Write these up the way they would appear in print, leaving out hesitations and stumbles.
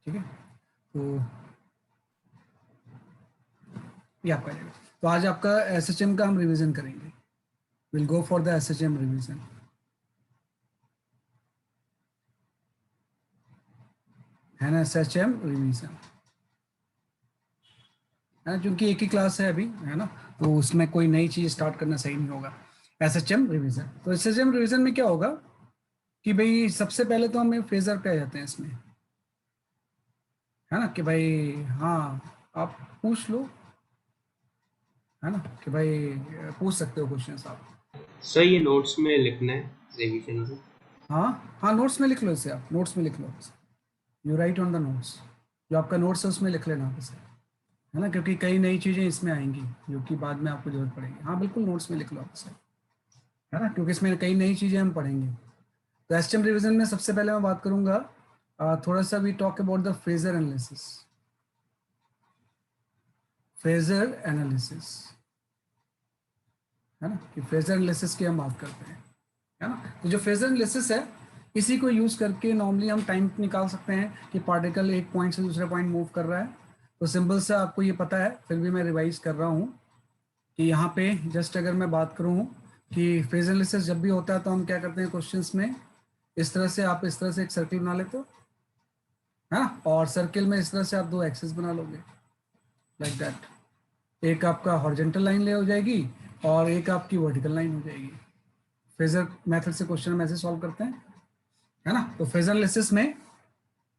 ठीक है, तो ये आपका जाएगा। तो आज आपका एसएचएम का हम रिवीजन करेंगे, will go for the SHM revision. है ना, एसएचएम रिवीजन है ना, क्योंकि एक ही क्लास है अभी, है ना, तो उसमें कोई नई चीज स्टार्ट करना सही नहीं होगा। एसएचएम रिवीजन, तो एसएचएम रिवीजन में क्या होगा कि भाई सबसे पहले तो हमें फेजर पे आ जाते हैं इसमें, है ना, कि भाई हाँ आप पूछ लो, है ना, कि भाई पूछ सकते हो क्वेश्चन आप। सर ये नोट्स में लिखना है रिवीजन को? हाँ हाँ, नोट्स में लिख लो इसे, आप नोट्स में लिख लो, you write on the notes, जो आपका नोट्स है उसमें लिख लेना आप इसे, है ना, क्योंकि कई नई चीज़ें इसमें आएंगी जो कि बाद में आपको जरूरत पड़ेगी। हाँ बिल्कुल, नोट्स में लिख लो आप इसे, है ना, क्योंकि इसमें कई नई चीज़ें हम पढ़ेंगे। तो एसटीएम रिवीजन में सबसे पहले मैं बात करूंगा थोड़ा सा, we talk about the phasor analysis. Phasor analysis, है ना, कि फेजर एनालिसिस की हम बात करते हैं, है ना। तो जो फेजर एनालिसिस है, इसी को यूज करके नॉर्मली हम टाइम निकाल सकते हैं कि पार्टिकल एक पॉइंट से दूसरे पॉइंट मूव कर रहा है। तो सिंपल से आपको ये पता है, फिर भी मैं रिवाइज कर रहा हूँ कि यहाँ पे जस्ट अगर मैं बात करूँ कि फेजर एनालिसिस जब भी होता है तो हम क्या करते हैं क्वेश्चंस में, इस तरह से आप इस तरह से एक सर्किल बना लेते हो, है ना, और सर्किल में इस तरह से आप दो एक्सिस बना लोगे, लाइक दैट। एक आपका हॉरिजॉन्टल लाइन ले हो जाएगी और एक आपकी वर्टिकल लाइन हो जाएगी। फेजर मेथड से क्वेश्चन हम ऐसे सॉल्व करते हैं, है ना। तो फेजर एनालिसिस में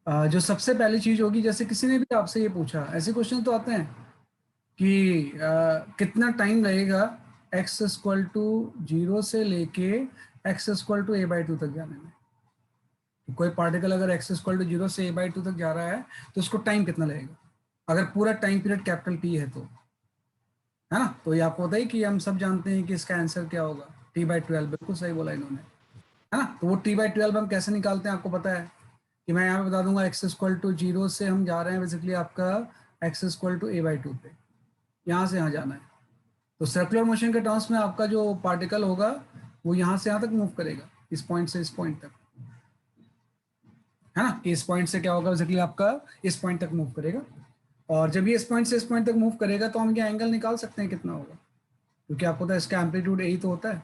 जो सबसे पहली चीज होगी, जैसे किसी ने भी आपसे ये पूछा, ऐसे क्वेश्चन तो आते हैं कि कितना टाइम लगेगा एक्स इक्वल टू 0 से लेके एक्स इक्वल टू a/2 तक जाने में। तो कोई पार्टिकल अगर एक्स इक्वल टू 0 से a/2 तक जा रहा है तो उसको टाइम कितना लगेगा, अगर पूरा टाइम पीरियड कैपिटल टी है तो, है ना। तो ये आपको पता है कि हम सब जानते हैं कि इसका आंसर क्या होगा, t/12। बिल्कुल सही बोला इन्होंने, है ना। तो वो t/12 हम कैसे निकालते हैं आपको पता है कि मैं यहाँ पे बता दूंगा, एक्स इक्वल टू 0 से हम जा रहे हैं बेसिकली आपका एक्स इक्वल टू a/2 पे, यहाँ से यहाँ जाना है। तो सर्कुलर मोशन के टर्म्स में आपका जो पार्टिकल होगा वो यहाँ से यहाँ तक मूव करेगा, इस पॉइंट से इस पॉइंट तक, है ना। इस पॉइंट से क्या होगा बेसिकली आपका इस पॉइंट तक मूव करेगा, और जब ये इस पॉइंट से इस पॉइंट तक मूव करेगा तो हम ये एंगल निकाल सकते हैं कितना होगा, क्योंकि आपको पता है इसका एम्पलीट्यूड ए तो होता है।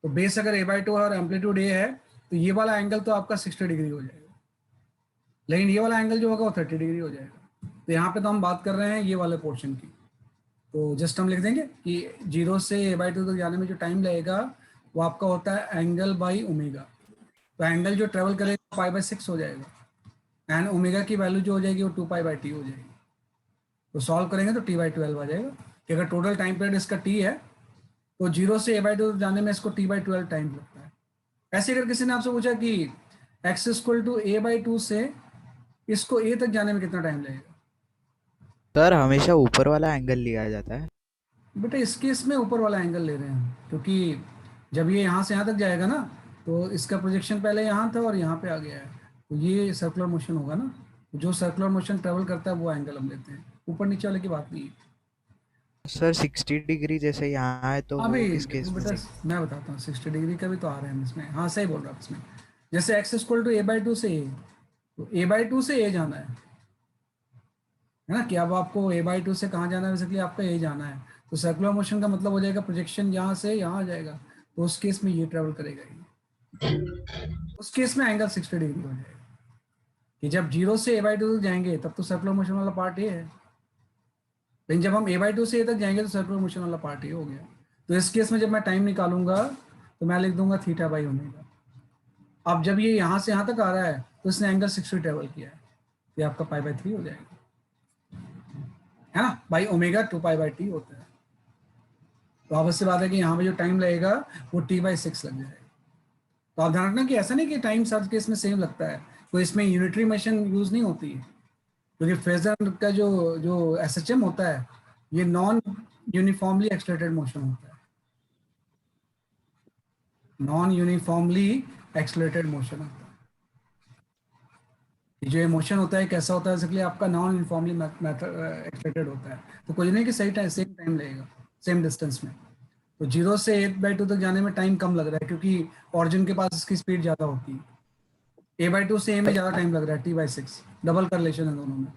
तो बेस अगर a/2 है और एम्पलीट्यूड ए है तो ये वाला एंगल तो आपका 60 डिग्री हो जाएगा, लेकिन ये वाला एंगल जो होगा वो 30 डिग्री हो जाएगा। तो यहाँ पे तो हम बात कर रहे हैं ये वाले पोर्शन की, तो जस्ट हम लिख देंगे कि 0 से a/2 तक जाने में जो टाइम लगेगा वो आपका होता है एंगल बाई ओमेगा। तो एंगल जो ट्रेवल करेगा π/6 हो जाएगा, एंड ओमेगा की वैल्यू जो हो जाएगी वो 2π/t हो जाएगी। तो सॉल्व करेंगे तो t/12 आ जाएगा, कि अगर टोटल टाइम पीरियड इसका t है तो 0 से a/2 जाने में इसको t/12 टाइम लगता है। ऐसे अगर किसी ने आपसे पूछा कि x इक्वल टू a/2 से इसको a तक जाने में कितना टाइम लगेगा, सर हमेशा ऊपर वाला एंगल लिया जाता है। बेटा इस केस में ऊपर वाला एंगल ले रहे हैं, क्योंकि जब ये यहाँ से यहाँ तक जाएगा ना तो इसका प्रोजेक्शन पहले यहाँ था और यहाँ पे आ गया है, तो ये सर्कुलर मोशन होगा ना, तो जो सर्कुलर मोशन ट्रेवल करता है वो एंगल हम लेते हैं, ऊपर नीचे वाले की बात नहीं है। सर 60 डिग्री जैसे यहाँ है तो हाँ वो भाई किस देखो केस में बेटा, नहीं? मैं बताता हूँ 60 डिग्री का भी तो आ रहे हैं इसमें, हाँ सही बोल रहा हूँ इसमें। जैसे एक्स इक्वल टू a/2 से ए, तो a/2 से ए जाना है ना, कि अब आपको a/2 से कहाँ जाना है, बेसिकली आपका ए जाना है। तो सर्कुलर मोशन का मतलब हो जाएगा प्रोजेक्शन यहाँ से यहाँ आ जाएगा, तो उस केस में ये ट्रेवल करेगा ये, उस केस में एंगल 60 डिग्री हो जाएगा। कि जब 0 से a/2 तक जाएंगे तब तो सर्कुलर मोशन वाला पार्ट ये है, लेकिन जब हम a/2 से ए तक जाएंगे तो सर्कुलर मोशन वाला पार्ट ये हो गया। तो इस केस में जब मैं टाइम निकालूंगा तो मैं लिख दूंगा θ/ω। अब जब ये यहाँ से यहाँ तक आ रहा है तो इसने एंगल 60 ट्रेवल किया है, ये आपका π/3 हो जाएगा, है ना, बाई ओमेगा 2π/t होता है। तो ऑब्वियस सी बात है कि यहाँ पे जो टाइम लगेगा वो t/6 लग जाएगा। तो आप ध्यान रखना कि ऐसा नहीं कि टाइम सब केस में सेम लगता है, तो इसमें यूनिटरी मोशन यूज नहीं होती है, क्योंकि फेजर का जो जो एसएचएम होता है ये नॉन यूनिफॉर्मली एक्सलेटेड मोशन होता है, नॉन यूनिफॉर्मली एक्सलेटेड मोशन होता है। ये जो मोशन होता है कैसा होता है, बेसिकली आपका नॉन यूनिफॉर्मली एक्सलेटेड होता है, तो कुछ नहीं कि सही टाइम सेम टाइम लगेगा सेम डिस्टेंस में। तो 0 से 8/2 तक जाने में टाइम कम लग रहा है क्योंकि ऑरिजिन के पास इसकी स्पीड ज़्यादा होती है, a/2 से a में ज़्यादा टाइम लग रहा है, t/6, डबल करलेशन है दोनों में।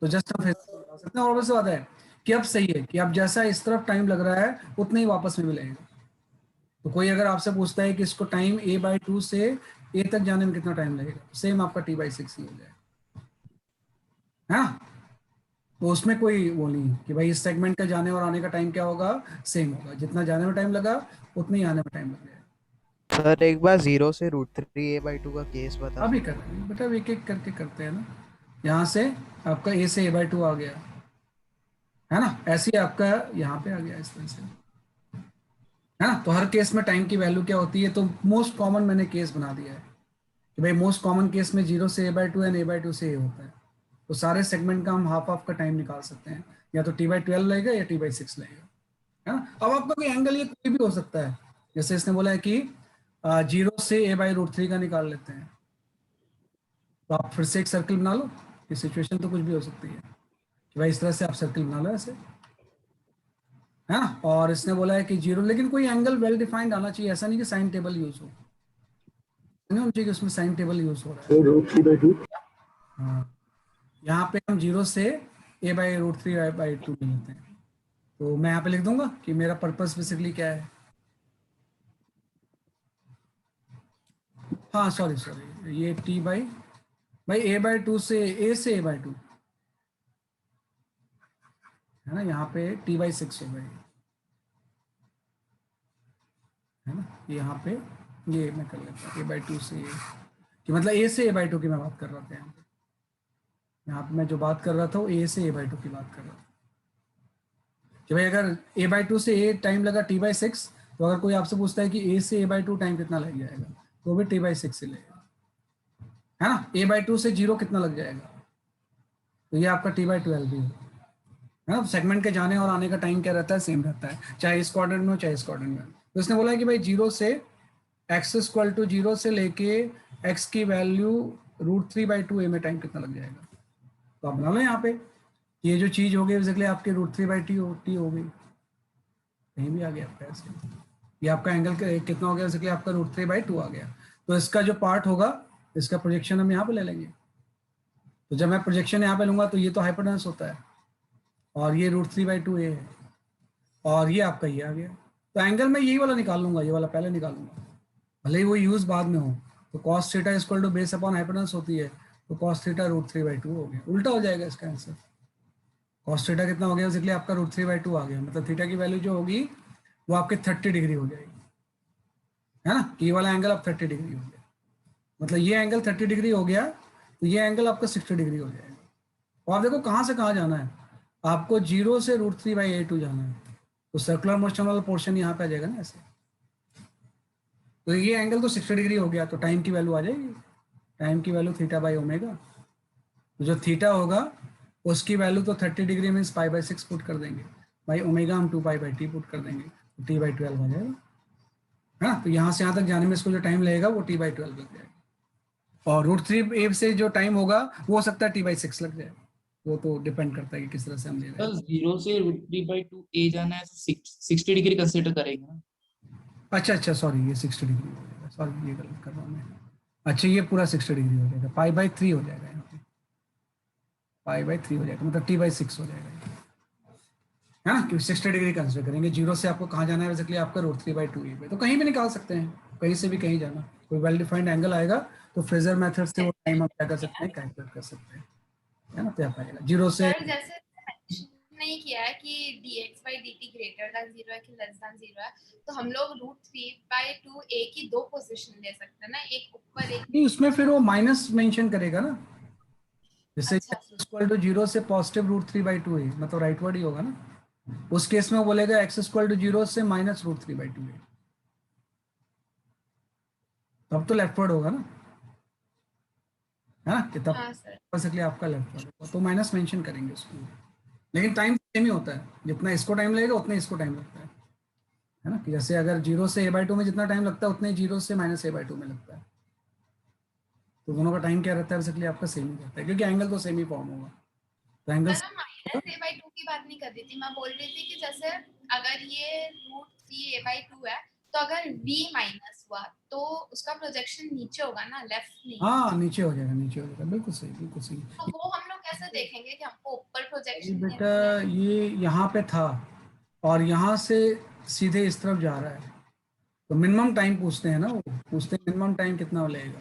तो जस्ट हम फेजर निकाल सकते हैं। और बस बात है कि अब सही है कि अब जैसा इस तरफ टाइम लग रहा है उतना ही वापस में भी लगेगा। तो कोई अगर आपसे पूछता है कि इसको टाइम a/2 से a तक जाने में कितना टाइम लगेगा, सेम आपका t/6 ही हो जाएगा, है ना। तो उसमें कोई वो नहीं है कि भाई इस सेगमेंट का जाने और आने का टाइम क्या होगा, सेम होगा, जितना जाने में टाइम लगा उतना ही आने में टाइम लग जाएगा। सर एक बार 0 से √3 a/2 का केस बता अभी सकते कर हैं? रहे हैं बेटा, एक एक करके करते हैं ना। यहाँ से आपका a से a/2 आ गया, है ना, ऐसे ही आपका यहाँ पे आ गया इस तरह से, है ना। तो हर केस में टाइम की वैल्यू क्या होती है, तो मोस्ट कॉमन मैंने केस बना दिया है कि भाई मोस्ट कॉमन केस में 0 से a/2 एंड a/2 से a होता है। तो सारे सेगमेंट का हम हाफ हाफ का टाइम निकाल सकते हैं, या तो t/12 लगेगा या t/6 लगेगा, है ना। अब आपका कोई एंगल ये कोई भी हो सकता है, जैसे इसने बोला है कि 0 से a/√3 का निकाल लेते हैं, तो आप फिर से एक सर्कल बना लो। ये सिचुएशन तो कुछ भी हो सकती है कि भाई इस तरह से आप सर्कल बना लो ऐसे, है ना। और इसने बोला है कि 0, लेकिन कोई एंगल वेल डिफाइंड आना चाहिए, ऐसा नहीं कि साइन टेबल यूज हो, नहीं होना चाहिए कि उसमें साइन टेबल यूज हो रहा है। √3/2। हाँ, यहाँ पे हम 0 से a/√3/2 ले लेते हैं। तो मैं यहाँ पे लिख दूंगा कि मेरा पर्पस बेसिकली क्या है। हाँ सॉरी सॉरी, ये t बाई भाई a/2 से a से a/2, है ना। यहाँ पे t/6 हो गई, है ना। यहाँ पे ये मैं कर लेता हूँ a/2 से a, कि मतलब a से a/2 की मैं बात कर रहा था। यहाँ पे मैं जो बात कर रहा था वो a से a/2 की बात कर रहा था कि भाई अगर a/2 से a टाइम लगा t/6, तो अगर कोई आपसे पूछता है कि a से a/2 टाइम कितना लग जाएगा, तो भी t/6 से लगेगा, है ना। a/2 से 0 कितना लग जाएगा, तो ये आपका t/12 भी होगा, है ना। सेगमेंट के जाने और आने का टाइम क्या रहता है, सेम रहता है, चाहे इस क्वाड्रेंट में हो चाहे इस क्वाड्रेंट में हो। तो इसने बोला है कि भाई 0 से x=0 से लेके x की वैल्यू √3/2 a में टाइम कितना लग जाएगा। तो आप बना लो यहाँ पे, ये जो चीज हो गई बेसिकली आपके √3/t हो गई, कहीं भी आ गया आपका ऐसे, ये आपका एंगल कितना हो गया, बेसिकली आपका √3/2 आ गया। तो इसका जो पार्ट होगा, इसका प्रोजेक्शन हम यहाँ पे ले लेंगे। तो जब मैं प्रोजेक्शन यहाँ पे लूंगा तो ये तो हाइपोटेनस होता है, और ये √3/2 a है, और ये आपका ये आ गया। तो एंगल मैं यही वाला निकाल लूंगा, ये वाला पहले निकाल लूंगा, भले ही वो यूज बाद में हो। तो cos theta equal to base upon hypotenuse होती है, तो cos थीटा √3/2 हो गया, उल्टा हो जाएगा इसका आंसर। cos थीटा कितना हो गया, बेसिकली आपका √3/2 आ गया, मतलब थीटा की वैल्यू जो होगी वो आपके 30 डिग्री हो जाएगी, है ना। ये वाला एंगल अब 30 डिग्री हो गया, मतलब ये एंगल 30 डिग्री हो गया, तो ये एंगल आपका 60 डिग्री हो जाएगा। और देखो कहाँ से कहाँ जाना है, आपको 0 से √3/a2 जाना है, तो सर्कुलर मोशन वाला पोर्शन यहाँ पे आ जाएगा ना ऐसे। तो ये एंगल तो 60 डिग्री हो गया, तो टाइम की वैल्यू आ जाएगी, टाइम की वैल्यू θ/ω। तो जो थीटा होगा उसकी वैल्यू तो 30 डिग्री मीन्स π/6 पुट कर देंगे, बाई ओमेगा हम 2π/t पुट कर देंगे, तो t/12 हो जाएगा, है ना। तो यहाँ से यहाँ तक जाने में इसको जो टाइम लगेगा वो t/12 लग जाएगा, और √3 से जो टाइम होगा वो हो सकता है t/6 लग जाए, वो तो डिपेंड करता है कि किस तरह से हम ले रहे हैं। 0 से √3/2 a जाना है, 60 डिग्री कंसीडर करेंगे ना। अच्छा अच्छा सॉरी, ये 60 डिग्री हो जाएगा, सॉरी ये गलत कर रहा हूँ मैं। अच्छा ये पूरा 60 डिग्री हो जाएगा, π/3 हो जाएगा यहाँ पे, π/3 हो जाएगा, मतलब t/6 हो जाएगा, है ना। क्योंकि 60 डिग्री कंसिडर करेंगे। 0 से आपको कहाँ जाना है, बेसिकली आपका √3/2 a पे, तो कहीं भी निकाल सकते हैं, कहीं से भी कहीं जाना, कोई वेल डिफाइंड एंगल आएगा तो फ्रेजर मेथड से वो टाइम हम क्या कर सकते हैं, कैलकुलेट कर सकते हैं, है ना। तो यहाँ पाएगा 0 से सर जैसे मेंशन नहीं किया है कि dx/dt ग्रेटर देन 0 है कि लेस देन 0 है, तो हम लोग √3/2 a की दो पोजीशन ले सकते हैं ना, एक ऊपर एक नहीं, उसमें फिर वो माइनस मेंशन करेगा ना, जैसे अच्छा x 0 से पॉजिटिव √3/2 a, मतलब राइट वर्ड ही होगा ना। उस केस में वो बोलेगा x 0 से माइनस √3/2 a, तब तो लेफ्ट वर्ड होगा ना, है ना, कि तब हाँ सर बेसिकली आपका लेफ्ट वर्ड होगा, तो माइनस मेंशन करेंगे उसको। लेकिन टाइम सेम ही होता है, जितना इसको टाइम लगेगा उतना इसको टाइम लगता है ना। कि जैसे अगर 0 से a/2 में जितना टाइम लगता है उतने 0 से -a/2 में लगता है, तो दोनों का टाइम क्या रहता है, बेसिकली आपका सेम ही रहता है, क्योंकि एंगल तो सेम ही फॉर्म होगा, तो एंगल सर मैं -a/2 की बात नहीं कर रही थी, मैं बोल रही थी कि जैसे अगर ये √3a/2 है तो अगर v माइनस हुआ तो उसका प्रोजेक्शन नीचे होगा ना, लेफ्ट नहीं। हाँ नीचे हो जाएगा, नीचे हो जाएगा, बिल्कुल सही, बिल्कुल सही। तो वो हम लोग कैसे देखेंगे कि हमको ऊपर ये प्रोजेक्शन बेटा ये यहाँ पे था और यहाँ से सीधे इस तरफ जा रहा है, तो मिनिमम टाइम पूछते हैं ना, वो पूछते हैं मिनिमम टाइम कितना लगेगा,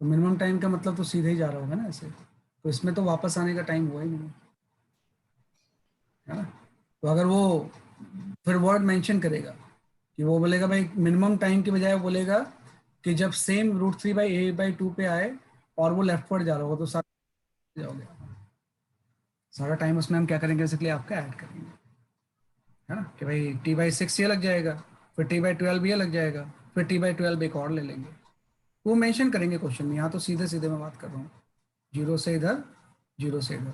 तो मिनिमम टाइम का मतलब तो सीधे ही जा रहा होगा ना ऐसे, तो इसमें तो वापस आने का टाइम हुआ ही नहीं है ना। तो अगर वो फिर वर्ड मेंशन करेगा कि वो बोलेगा भाई मिनिमम टाइम के बजाय बोलेगा कि जब सेम √3/a/2 पे आए और वो लेफ्टवर्ड जा रहा होगा तो सारा जाओगे, सारा टाइम उसमें हम क्या करेंगे बेसिकली आपका ऐड करेंगे, है ना, कि भाई t/6 ये लग जाएगा, फिर t/12 ये लग जाएगा, फिर t/12 एक और ले लेंगे, वो मेंशन करेंगे क्वेश्चन में। यहाँ तो सीधे सीधे मैं बात कर रहा हूँ, जीरो से इधर, जीरो से इधर।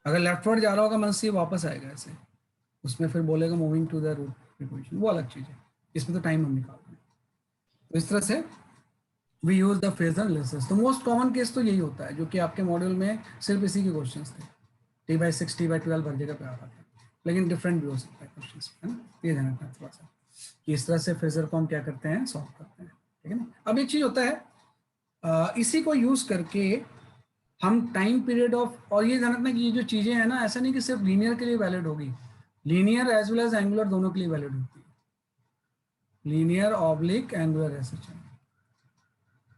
अगर लेफ्टवर्ड जा रहा होगा मन से वापस आएगा ऐसे, उसमें फिर बोलेगा moving to the root preposition, वो अलग चीज़ है, इसमें तो टाइम हम निकाल रहे हैं। तो इस तरह से we use the phasor analysis. तो मोस्ट कॉमन केस तो यही होता है जो कि आपके मॉड्यूल में सिर्फ इसी के क्वेश्चन थे, t/6 t/12 हर जगह पे आ रहा था, लेकिन डिफरेंट भी हो सकता है क्वेश्चन, है ना, ये ध्यान रखना थोड़ा सा कि इस तरह से फेजर को हम क्या करते हैं, सॉल्व करते हैं, ठीक है ना। अब एक चीज होता है इसी को यूज करके हम टाइम पीरियड ऑफ, और ये ध्यान रखना कि ये जो चीजें हैं ना, ऐसा नहीं कि सिर्फ लीनियर के लिए वैलिड होगी, linear as well as angular दोनों के लिए वैलिड होती है, लीनियर ऑब्लिक एंगुलर ऐसे चाहिए,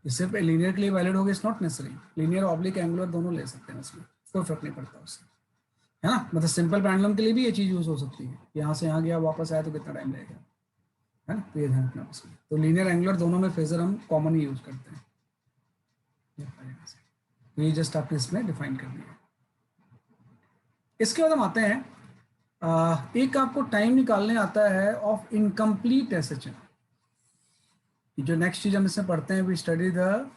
ये सिर्फ लीनियर के लिए वैलिड होगी it's not necessary, linear oblique angular दोनों ले सकते हैं, इसमें कोई फर्क नहीं पड़ता उससे, है ना। मतलब सिंपल पेंडुलम के लिए भी ये चीज यूज हो सकती है, यहाँ से यहाँ गया वापस आया तो कितना टाइम लगेगा, है ना, तो ये ध्यान रखना उसमें। तो लीनियर एंगुलर दोनों में फेजर हम कॉमन ही यूज करते हैं, तो ये जस्ट आपने इसमें डिफाइन कर दिया। इसके बाद हम आते हैं एक आपको टाइम निकालने आता है ऑफ इनकम्प्लीट एसएचएम। जो नेक्स्ट चीज हम इसमें पढ़ते हैं, we study the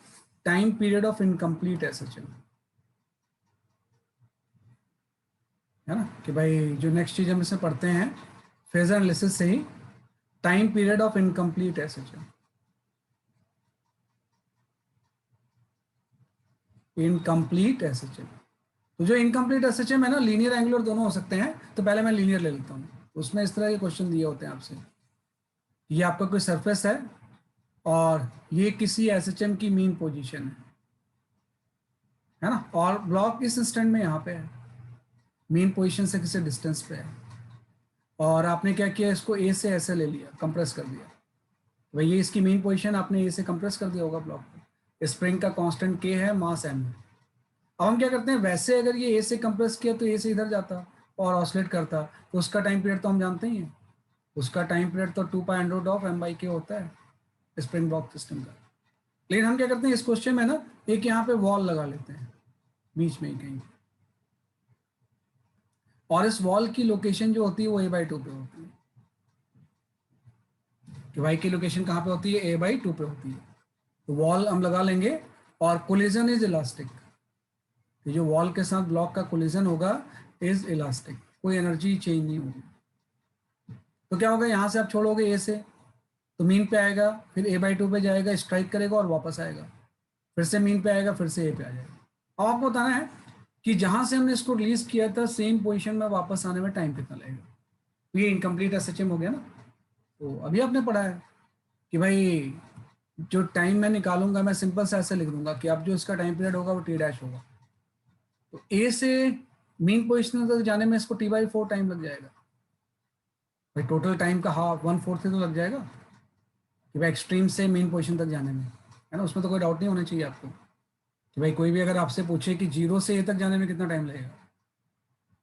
time period of incomplete SHM, है ना, कि भाई जो नेक्स्ट चीज हम इसमें पढ़ते हैं फेजर एनालिसिस से ही time period of incomplete SHM, incomplete SHM. तो जो इनकम्प्लीट एसएचएम है ना, लीनियर एंगुलर दोनों हो सकते हैं, तो पहले मैं लीनियर ले लेता हूँ। उसमें इस तरह के क्वेश्चन दिए होते हैं आपसे, ये आपका कोई सरफेस है और ये किसी एसएचएम की मीन पोजीशन है ना, और ब्लॉक इस इंस्टेंट में यहाँ पे है, मीन पोजीशन से किसी डिस्टेंस पे है, और आपने क्या किया, इसको ए से ऐसे ले लिया, कंप्रेस कर दिया, भाई ये इसकी मीन पोजीशन आपने ए से कंप्रेस कर दिया होगा ब्लॉक पे, स्प्रिंग का कांस्टेंट के है, मास एम है। अब हम क्या करते हैं, वैसे अगर ये ए से कंप्रेस किया तो ए से इधर जाता और ऑसिलेट करता, तो उसका टाइम पीरियड तो हम जानते ही हैं, उसका टाइम पीरियड तो 2π√m/k होता है स्प्रिंग ब्लॉक सिस्टम का। लेकिन हम क्या करते हैं, इस क्वेश्चन में ना एक यहाँ पे वॉल लगा लेते हैं बीच में ही कहीं, और इस वॉल की लोकेशन जो होती है वो a/2 पे होती है, कि y की लोकेशन कहाँ पे होती है, a/2 पे होती है। तो वॉल हम लगा लेंगे, और कोलिजन इज इलास्टिक, जो वॉल के साथ ब्लॉक का कोलिजन होगा इज इलास्टिक, कोई एनर्जी चेंज नहीं होगी। तो क्या होगा, यहाँ से आप छोड़ोगे ए से तो मीन पे आएगा, फिर a/2 पे जाएगा, स्ट्राइक करेगा और वापस आएगा, फिर से मीन पे आएगा, फिर से ए पे आ जाएगा। अब आपको बताना है कि जहां से हमने इसको रिलीज किया था सेम पोजीशन में वापस आने में टाइम कितना लगेगा। तो ये इनकम्प्लीट एसएचएम हो गया ना। तो अभी आपने पढ़ा है कि भाई जो टाइम मैं निकालूंगा मैं सिंपल से ऐसे लिख दूंगा कि अब जो इसका टाइम पीरियड होगा वो t' होगा, तो ए से मीन पोजिशन तक जाने में इसको t/4 टाइम लग जाएगा, भाई टोटल टाइम का हाफ 1/4 तो लग जाएगा कि भाई एक्सट्रीम से मेन पोजीशन तक जाने में, है ना, उसमें तो कोई डाउट नहीं होना चाहिए आपको कि भाई कोई भी अगर आपसे पूछे कि 0 से ए तक जाने में कितना टाइम लगेगा,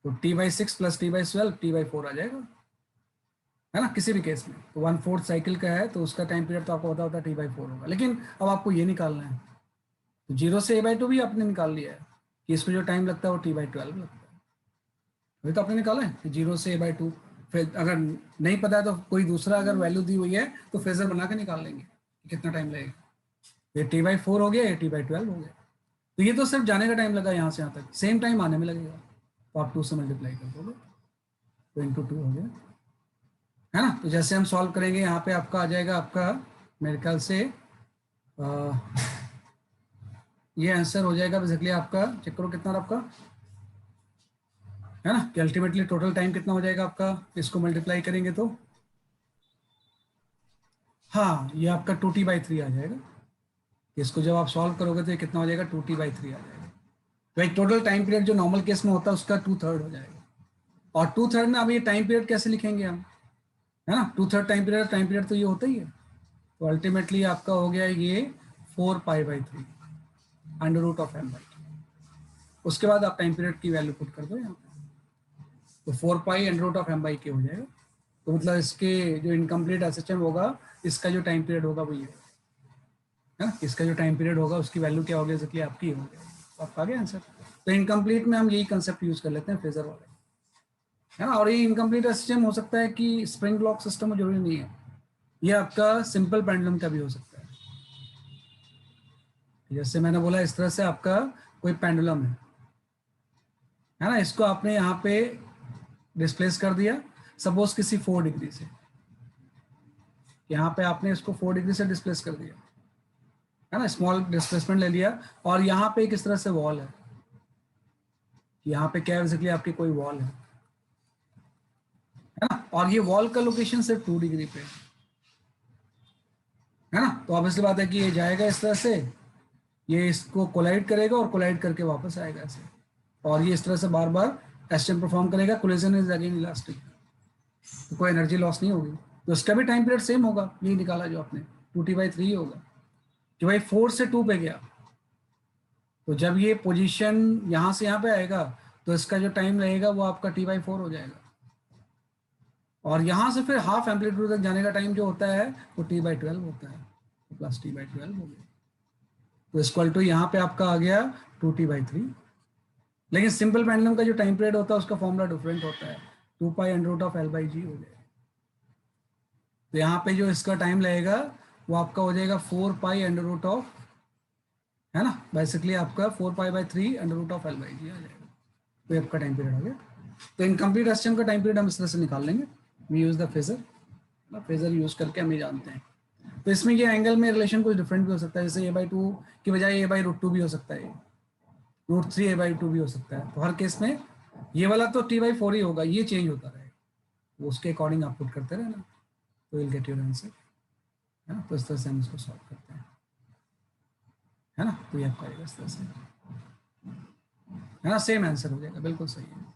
तो t/6 + t/12 t/4 आ जाएगा, है ना, किसी भी केस में। तो 1/4 साइकिल का है तो उसका टाइम पीरियड तो आपको पता होता है t/4 होगा। लेकिन अब आपको ये निकालना है, तो 0 से a/2 भी आपने निकाल लिया है कि इसमें जो टाइम लगता है वो t/12 लगता है, वही तो आपने निकाला है कि 0 से a/2। फिर अगर नहीं पता है तो कोई दूसरा अगर वैल्यू दी हुई है तो फेजर बना के निकाल लेंगे कि कितना टाइम लगेगा, ये t/4 हो गया, ये t/12 हो गया। तो ये तो सिर्फ जाने का टाइम लगा यहाँ से यहाँ तक, सेम टाइम आने में लगेगा, तो आप 2 से मल्टीप्लाई कर दोगे तो × 2 हो गया, है ना। तो जैसे हम सॉल्व करेंगे यहाँ पे आपका आ जाएगा, आपका मेरे ख्याल से ये आंसर हो जाएगा बेसिकली आपका, चेक करो कितना आपका, है ना, कि अल्टीमेटली टोटल टाइम कितना हो जाएगा आपका, इसको मल्टीप्लाई करेंगे तो हाँ, ये आपका 2t/3 आ जाएगा। इसको जब आप सॉल्व करोगे तो ये कितना हो जाएगा, 2t/3 आ जाएगा। तो एक टोटल टाइम पीरियड जो नॉर्मल केस में होता है उसका 2/3 हो जाएगा। और 2/3 में अब ये टाइम पीरियड कैसे लिखेंगे हम, है ना, 2/3 टाइम पीरियड तो ये होता ही है। तो अल्टीमेटली आपका हो गया ये 4π/3 √m/2। उसके बाद आप टाइम पीरियड की वैल्यू पुट कर दो यहाँ पे, तो 4π √m/k हो जाएगा। तो मतलब इसके जो इनकम्प्लीट एसएचएम होगा, इसका जो टाइम पीरियड होगा वो ये है ना, इसका जो टाइम पीरियड होगा उसकी वैल्यू क्या होगी, इसलिए आपकी हो गया। तो आपका आ गया आंसर। तो इनकम्प्लीट में हम यही कंसेप्ट यूज कर लेते हैं फेजर वाले, है ना। और ये इनकम्प्लीट एसएचएम हो सकता है कि स्प्रिंग ब्लॉक सिस्टम में, जरूरी नहीं है। ये आपका सिंपल पेंडुलम का भी हो सकता है। जैसे मैंने बोला, इस तरह से आपका कोई पेंडुलम है ना, इसको आपने यहाँ पे डिस्प्लेस कर दिया, सपोज किसी 4 डिग्री से। यहाँ पे आपने इसको 4 डिग्री से डिस्प्लेस कर दिया, है ना, स्मॉल डिस्प्लेसमेंट ले लिया। और यहाँ पे किस तरह से वॉल है, यहाँ पे क्या बेसिकली आपकी कोई वॉल है ना, और ये वॉल का लोकेशन सिर्फ 2 डिग्री पे है ना। तो ऑब्वियसली बात है कि ये जाएगा इस तरह से, ये इसको कोलाइड करेगा और कोलाइड करके वापस आएगा ऐसे, और ये इस तरह से बार बार एसएचएम परफॉर्म करेगा। कोलिजन इज अगेन इलास्टिक, तो कोई एनर्जी लॉस नहीं होगी। तो इसका भी टाइम पीरियड सेम होगा, यही निकाला जो आपने, 2t/3 होगा कि भाई 4 से 2 पे गया। तो जब ये पोजीशन यहाँ से यहाँ पे आएगा तो इसका जो टाइम लगेगा वो आपका t/4 हो जाएगा। और यहाँ से फिर हाफ एम्पलीट्यूड तक जाने का टाइम जो होता है वो t/12 होता है, तो प्लस t/12 हो गया। तो इक्वल टू यहाँ पे आपका आ गया 2t/3। लेकिन सिंपल पेंडुलम का जो टाइम पीरियड होता है उसका फॉर्मूला डिफरेंट होता है, 2π √L/g हो जाएगा। तो यहाँ पे जो इसका टाइम लगेगा वो आपका हो जाएगा 4π √, है ना, बेसिकली आपका 4π/3 √L/g आ जाएगा। तो ये आपका टाइम पीरियड हो गया। तो इनकम्प्लीट एसएचएम का टाइम पीरियड हम इस तरह से निकाल लेंगे। We use the phasor, phasor use करके हम ये जानते हैं। तो इसमें ये एंगल में रिलेशन कुछ डिफरेंट भी हो सकता है, जैसे a/2 की बजाय a/√2 भी हो सकता है, √3 a/2 भी हो सकता है। तो हर केस में ये वाला तो t/4 ही होगा, ये चेंज होता रहेगा, वो उसके अकॉर्डिंग आप पुट करते रहना, तो विल गेट योर आंसर, है ना। तो इस तरह से हम इसको सॉल्व करते हैं, है ना। तो ये आपका आएगा इस तरह से, है ना, सेम आंसर हो जाएगा, बिल्कुल सही है।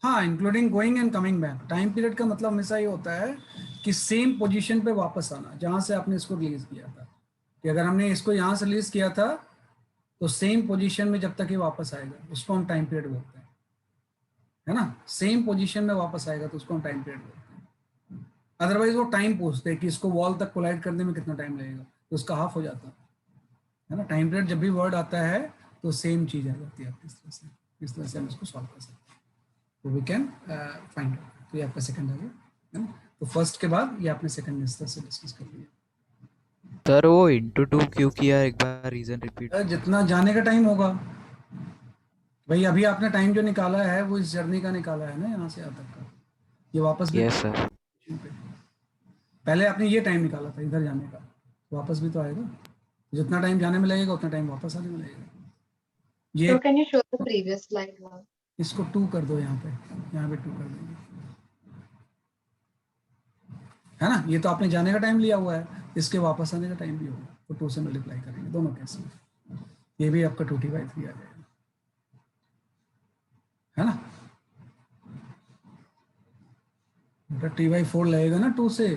हाँ, including going and coming back. Time period का मतलब हमेशा ये होता है कि सेम पोजीशन पे वापस आना जहाँ से आपने इसको रिलीज किया था। कि अगर हमने इसको यहाँ से रिलीज किया था तो सेम पोजीशन में जब तक ये वापस आएगा उसको हम टाइम पीरियड बोलते हैं, है ना। सेम पोजीशन में वापस आएगा तो उसको हम टाइम पीरियड बोलते हैं। अदरवाइज वो टाइम पूछते हैं कि इसको वॉल तक कोलाइड करने में कितना टाइम लगेगा, तो उसका हाफ हो जाता है ना। टाइम पीरियड जब भी वर्ड आता है तो सेम चीज आ जाती है आपकी, इस तरह से हम इसको सॉल्व कर सकते हैं। तो वी कैन फाइंड आउट। तो ये आपका सेकंड आ गया, है ना। तो फर्स्ट के बाद ये आपने सेकंड इस तरह से डिस्कस कर लिया। सर वो इंटू 2 क्यों किया, एक बार रीजन रिपीट। जितना जाने का टाइम होगा भाई, अभी आपने टाइम जो निकाला है वो इस जर्नी का निकाला है ना, यहाँ से यहाँ तक का। ये वापस भी यस सर। पहले आपने ये टाइम निकाला था इधर जाने का, वापस भी तो आएगा। जितना टाइम जाने में लगेगा उतना टाइम वापस आने में लगेगा। ये So can you show the previous slide now? इसको 2 कर दो, यहाँ पे 2 कर देंगे, है ना। ये तो आपने जाने का टाइम लिया हुआ है, इसके वापस आने का टाइम भी होगा, तो 2 से मल्टीप्लाई करेंगे दोनों केस में। ये भी आपका 2t/3 आ जाएगा, है ना। t/4 लगेगा ना 2 से।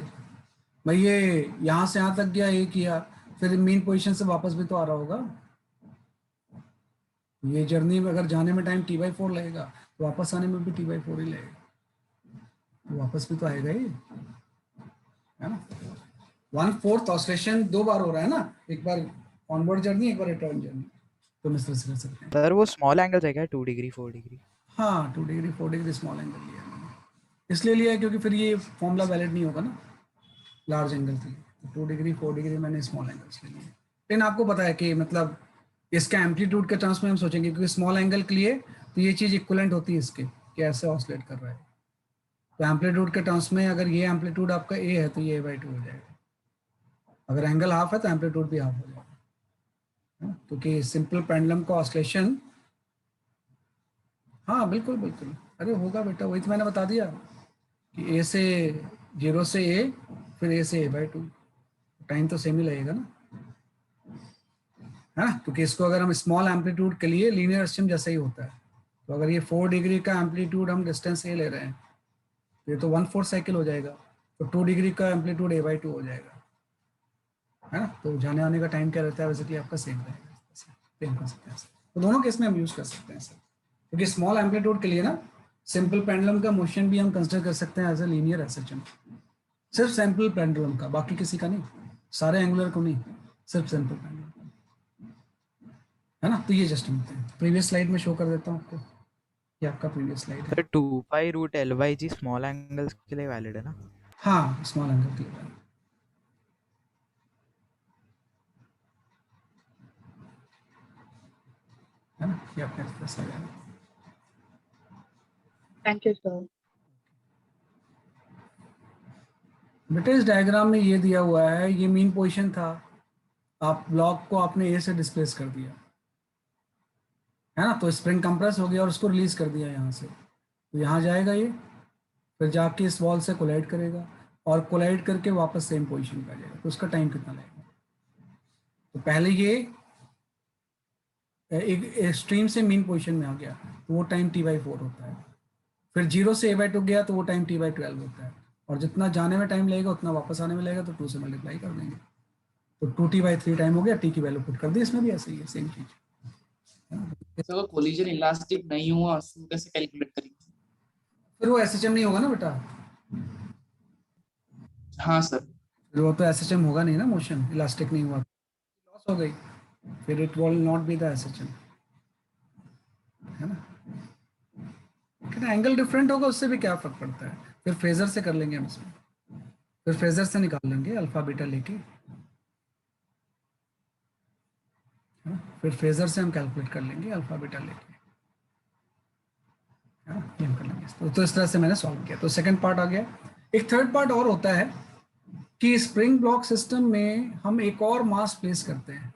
भाई ये यहाँ से यहाँ तक गया, ये किया, फिर मेन पोजीशन से वापस भी तो आ रहा होगा। ये जर्नी में अगर जाने में टाइम t/4 लगेगा तो वापस आने में भी t/4 ही लगेगा, तो वापस भी तो आएगा ही, है ना। 1/4 ऑसिलेशन 2 बार हो रहा है ना, एक बार ऑनवर्ड जर्नी, एक बार रिटर्न जर्नी। तो हम इस तरह से कर सकते हैं। सर वो स्मॉल एंगल है क्या, 2 डिग्री 4 डिग्री? हाँ, 2 डिग्री 4 डिग्री स्मॉल एंगल लिया है मैंने, इसलिए लिया है क्योंकि फिर ये फॉर्मूला वैलिड नहीं होगा ना लार्ज एंगल के लिए। तो 2 डिग्री 4 डिग्री मैंने स्मॉल एंगल्स ले लिए। लेकिन आपको पता है कि मतलब इसका एम्पलीट्यूड के टर्म्स में हम सोचेंगे, क्योंकि स्मॉल एंगल के लिए तो ये चीज़ इक्वलेंट होती है इसके, कि ऐसे ऑसिलेट कर रहा है। तो एम्पलीट्यूड के टर्म्स में अगर ये एम्पलीट्यूड आपका ए है तो ये a/2 हो जाएगा, अगर एंगल हाफ है तो एम्पलीट्यूड भी हाफ हो जाएगा, है ना। क्योंकि सिंपल पेंडुलम का ऑसिलेशन, हाँ बिल्कुल बिल्कुल, अरे होगा बेटा, वही तो मैंने बता दिया कि ए से 0 से ए फिर ए से a/2, टाइम तो सेम ही लगेगा ना, है ना, क्योंकि इसको अगर हम स्मॉल एम्पलीट्यूड के लिए लीनियर सिस्टम जैसा ही होता है। तो अगर ये 4 डिग्री का एम्पलीट्यूड हम डिस्टेंस ए ले रहे हैं तो ये तो 1/4 साइकिल हो जाएगा, तो 2 डिग्री का एम्पलीट्यूड a/2 हो जाएगा, है ना। तो जाने आने का टाइम क्या रहता है, बेसिकली आपका सेम रहेगा, सेम कर सकते हैं। तो दोनों केस में हम यूज कर सकते हैं सर, क्योंकि स्मॉल एम्पलीट्यूड के लिए ना सिंपल पेंडुलम का मोशन भी हम कंसिडर कर सकते हैं एज ए लीनियर एसएचएम, सिर्फ सिंपल पेंडुलम का, बाकी किसी का नहीं, सारे एंगुलर को नहीं, सिर्फ सिंपल पेंडुलम, है ना। तो ये जस्ट हम प्रीवियस स्लाइड में शो कर देता हूँ आपको, ये आपका प्रीवियस स्लाइड है। सर 2π√L/G स्मॉल एंगल्स के लिए वैलिड है ना? हाँ, स्मॉल एंगल के लिए, है ना, ये आपका एक्सप्रेस आ जाएगा। Thank you, sir. बेटा इस डायग्राम में ये दिया हुआ है, ये मीन पोजीशन था, आप ब्लॉक को आपने ए से डिस्प्लेस कर दिया, है ना, तो स्प्रिंग कंप्रेस हो गया और उसको रिलीज कर दिया यहाँ से, तो यहाँ जाएगा ये, फिर जाके इस वॉल से कोलाइड करेगा और कोलाइड करके वापस सेम पोजीशन पे आ जाएगा। तो उसका टाइम कितना लगेगा? तो पहले ये एक स्ट्रीम से मीन पोजीशन में आ गया तो वो टाइम t/4 होता है, फिर 0 से a/2 गया तो वो टाइम t/12 होता है, और जितना जाने में टाइम लगेगा उतना वापस आने में लगेगा, तो 2 से मल्टीप्लाई कर देंगे तो 2t/3 टाइम हो गया, t की वैल्यू पुट कर दी, इसमें भी ऐसे ही है, सेम चीज। तो अगर कोलिजन इलास्टिक नहीं हुआ उसको कैसे कैलकुलेट करेंगे? फिर वो एसएचएम नहीं होगा ना बेटा, हाँ सर। फिर वो तो एसएचएम होगा नहीं ना, मोशन इलास्टिक नहीं हुआ, लॉस हो गई, फिर it will not be the SHM, है ना। लेकिन एंगल डिफरेंट होगा उससे भी क्या फर्क पड़ता है, फिर फेजर से कर लेंगे हम इसमें, फिर फेजर से निकाल लेंगे अल्फा बीटा लेके, है ना, फिर फेजर से हम कैलकुलेट कर लेंगे अल्फा बीटा लेके, है ना, ये हम कर लेंगे। तो इस तरह से मैंने सॉल्व किया। तो सेकंड पार्ट आ गया। एक थर्ड पार्ट और होता है कि स्प्रिंग ब्लॉक सिस्टम में हम एक और मास प्लेस करते हैं,